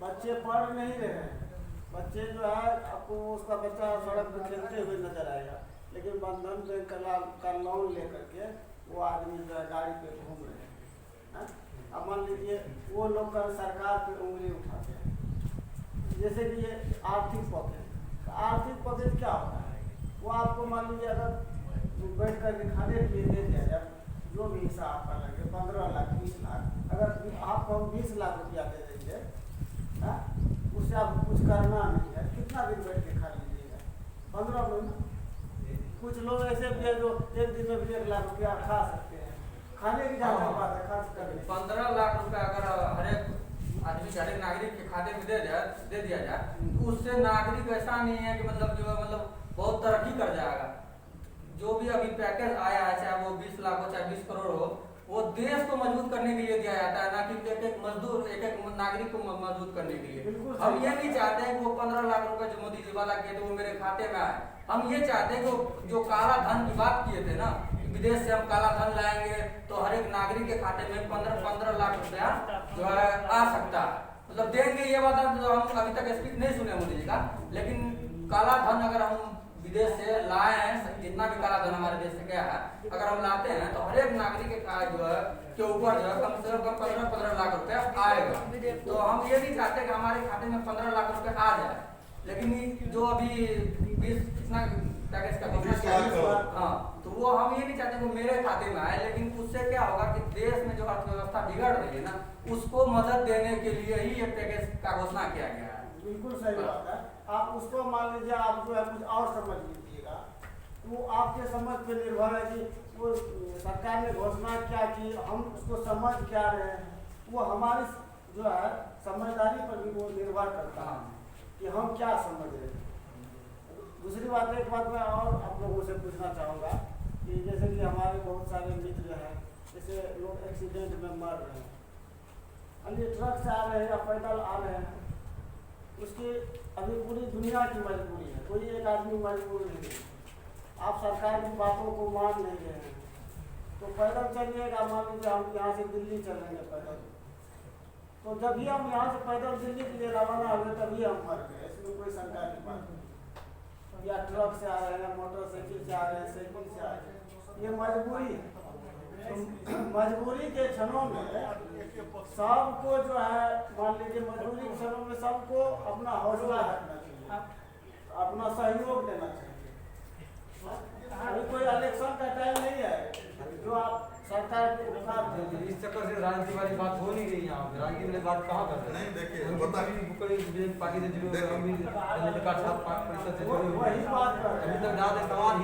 बच्चे पढ़ नहीं रहे हैं, बच्चे जो है आपको उसका बच्चा सड़क पर खेलते हुए नजर आएगा, लेकिन बंधन बैंक का लोन लेकर के वो आदमी जो है गाड़ी पे घूम रहे हैं, हाँ? अब मान लीजिए वो लोग का सरकार पे उंगली उठाते हैं, जैसे कि ये आर्थिक पैकेज, तो आर्थिक पैकेज क्या होता है? वो आपको मान लीजिए अगर बैठ कर के खाने के लिए दे दिया जाए, जो भी हिस्सा आपका लगे 15 लाख 20 लाख, अगर आपको हम 20 लाख रुपया दे देंगे, हाँ? उससे आपको कुछ करना नहीं है, कितना दिन बैठ के खा लीजिएगा? 15 महीना। कुछ लोग ऐसे भी है जो एक दिन में भी 1 लाख रुपया खा सकते हैं, खाने की ज़्यादा बात है, खर्च करने। 15 लाख रुपया अगर हर एक आदमी हर एक नागरिक के खाते में दे दिया जाए, तो उससे नागरिक ऐसा नहीं है कि मतलब जो है मतलब बहुत तरक्की कर जाएगा। जो भी अभी पैकेज आया है, चाहे वो 20 लाख हो चाहे 20 करोड़ हो, वो देश को मजबूत करने के लिए दिया जाता है, ना कि एक एक मजदूर एक एक नागरिक को मजबूत करने के लिए। हम ये नहीं चाहते हैं कि वो 15 लाख रुपए जो मोदी जी वाला किए थे वो मेरे खाते में आए। हम ये चाहते हैं कि जो काला धन की बात किए थे ना, विदेश से हम काला धन लाएंगे तो हर एक नागरिक के खाते में 15 लाख रुपया जो है आ सकता है, मतलब देंगे। ये बात जो हम अभी तक स्पीच नहीं सुने मोदी जी का, लेकिन काला धन अगर हम विदेश से लाए हैं, जितना भी काला धन हमारे देश से गया है, अगर हम लाते हैं तो हर एक नागरिक के जो है के ऊपर जो है कम से कम 15 लाख रुपया आएगा। तो हम ये नहीं चाहते कि हमारे खाते में 15 लाख रुपए आ जाए, लेकिन जो अभी 20 कितना पैकेज का हाँ, तो वो हम ये नहीं चाहते कि मेरे खाते में आए, लेकिन उससे क्या होगा कि देश में जो अर्थव्यवस्था बिगड़ रही है ना, उसको मदद देने के लिए ही ये पैकेज का घोषणा किया गया है। बिल्कुल सही बात है। आप उसको मान लीजिए आप जो है कुछ और समझ लीजिएगा, तो आपके समझ पे निर्भर है कि वो सरकार ने घोषणा क्या की, हम उसको समझ क्या रहे हैं, वो हमारी जो है समझदारी पर भी वो निर्भर करता है कि हम क्या समझ रहे हैं। दूसरी बात, एक बात मैं और आप लोगों से पूछना चाहूँगा कि जैसे कि हमारे बहुत सारे मित्र हैं, जैसे लोग एक्सीडेंट में मर रहे हैं, अन्य ट्रक से आ रहे हैं या पैदल आ रहे हैं, उसकी अभी पूरी दुनिया की मजबूरी है, कोई एक आदमी मजबूर नहीं है। आप सरकार की बातों को मान नहीं रहे हैं, तो पैदल चलिएगा। मान लीजिए हम यहाँ से दिल्ली चलेंगे पैदल, तो जब भी हम यहाँ से पैदल दिल्ली के लिए रवाना हुए तभी हम मर गए, इसमें कोई शंका की बात नहीं। या ट्रक से आ रहे हैं, मोटरसाइकिल से आ रहे हैं, साइकिल से आ रहे हैं, ये मजबूरी है। तो मजबूरी के क्षणों में सबको जो है, मान लीजिए मजबूरी के क्षणों में सबको अपना हौसला रखना चाहिए, अपना सहयोग देना चाहिए। अभी कोई इलेक्शन का टाइम नहीं है जो आप सरकार को इस चक्कर से राजनीति वाली बात हो नहीं रही यहाँ पे। राजनीति वाली बात कहाँ कर रहे हैं? नहीं, देखिए, पार्टी से जुड़े, हम भी जनता का साथ परिषद से जुड़े हुए वही बात कर रहे हैं। अभी तक ज्यादा सवाल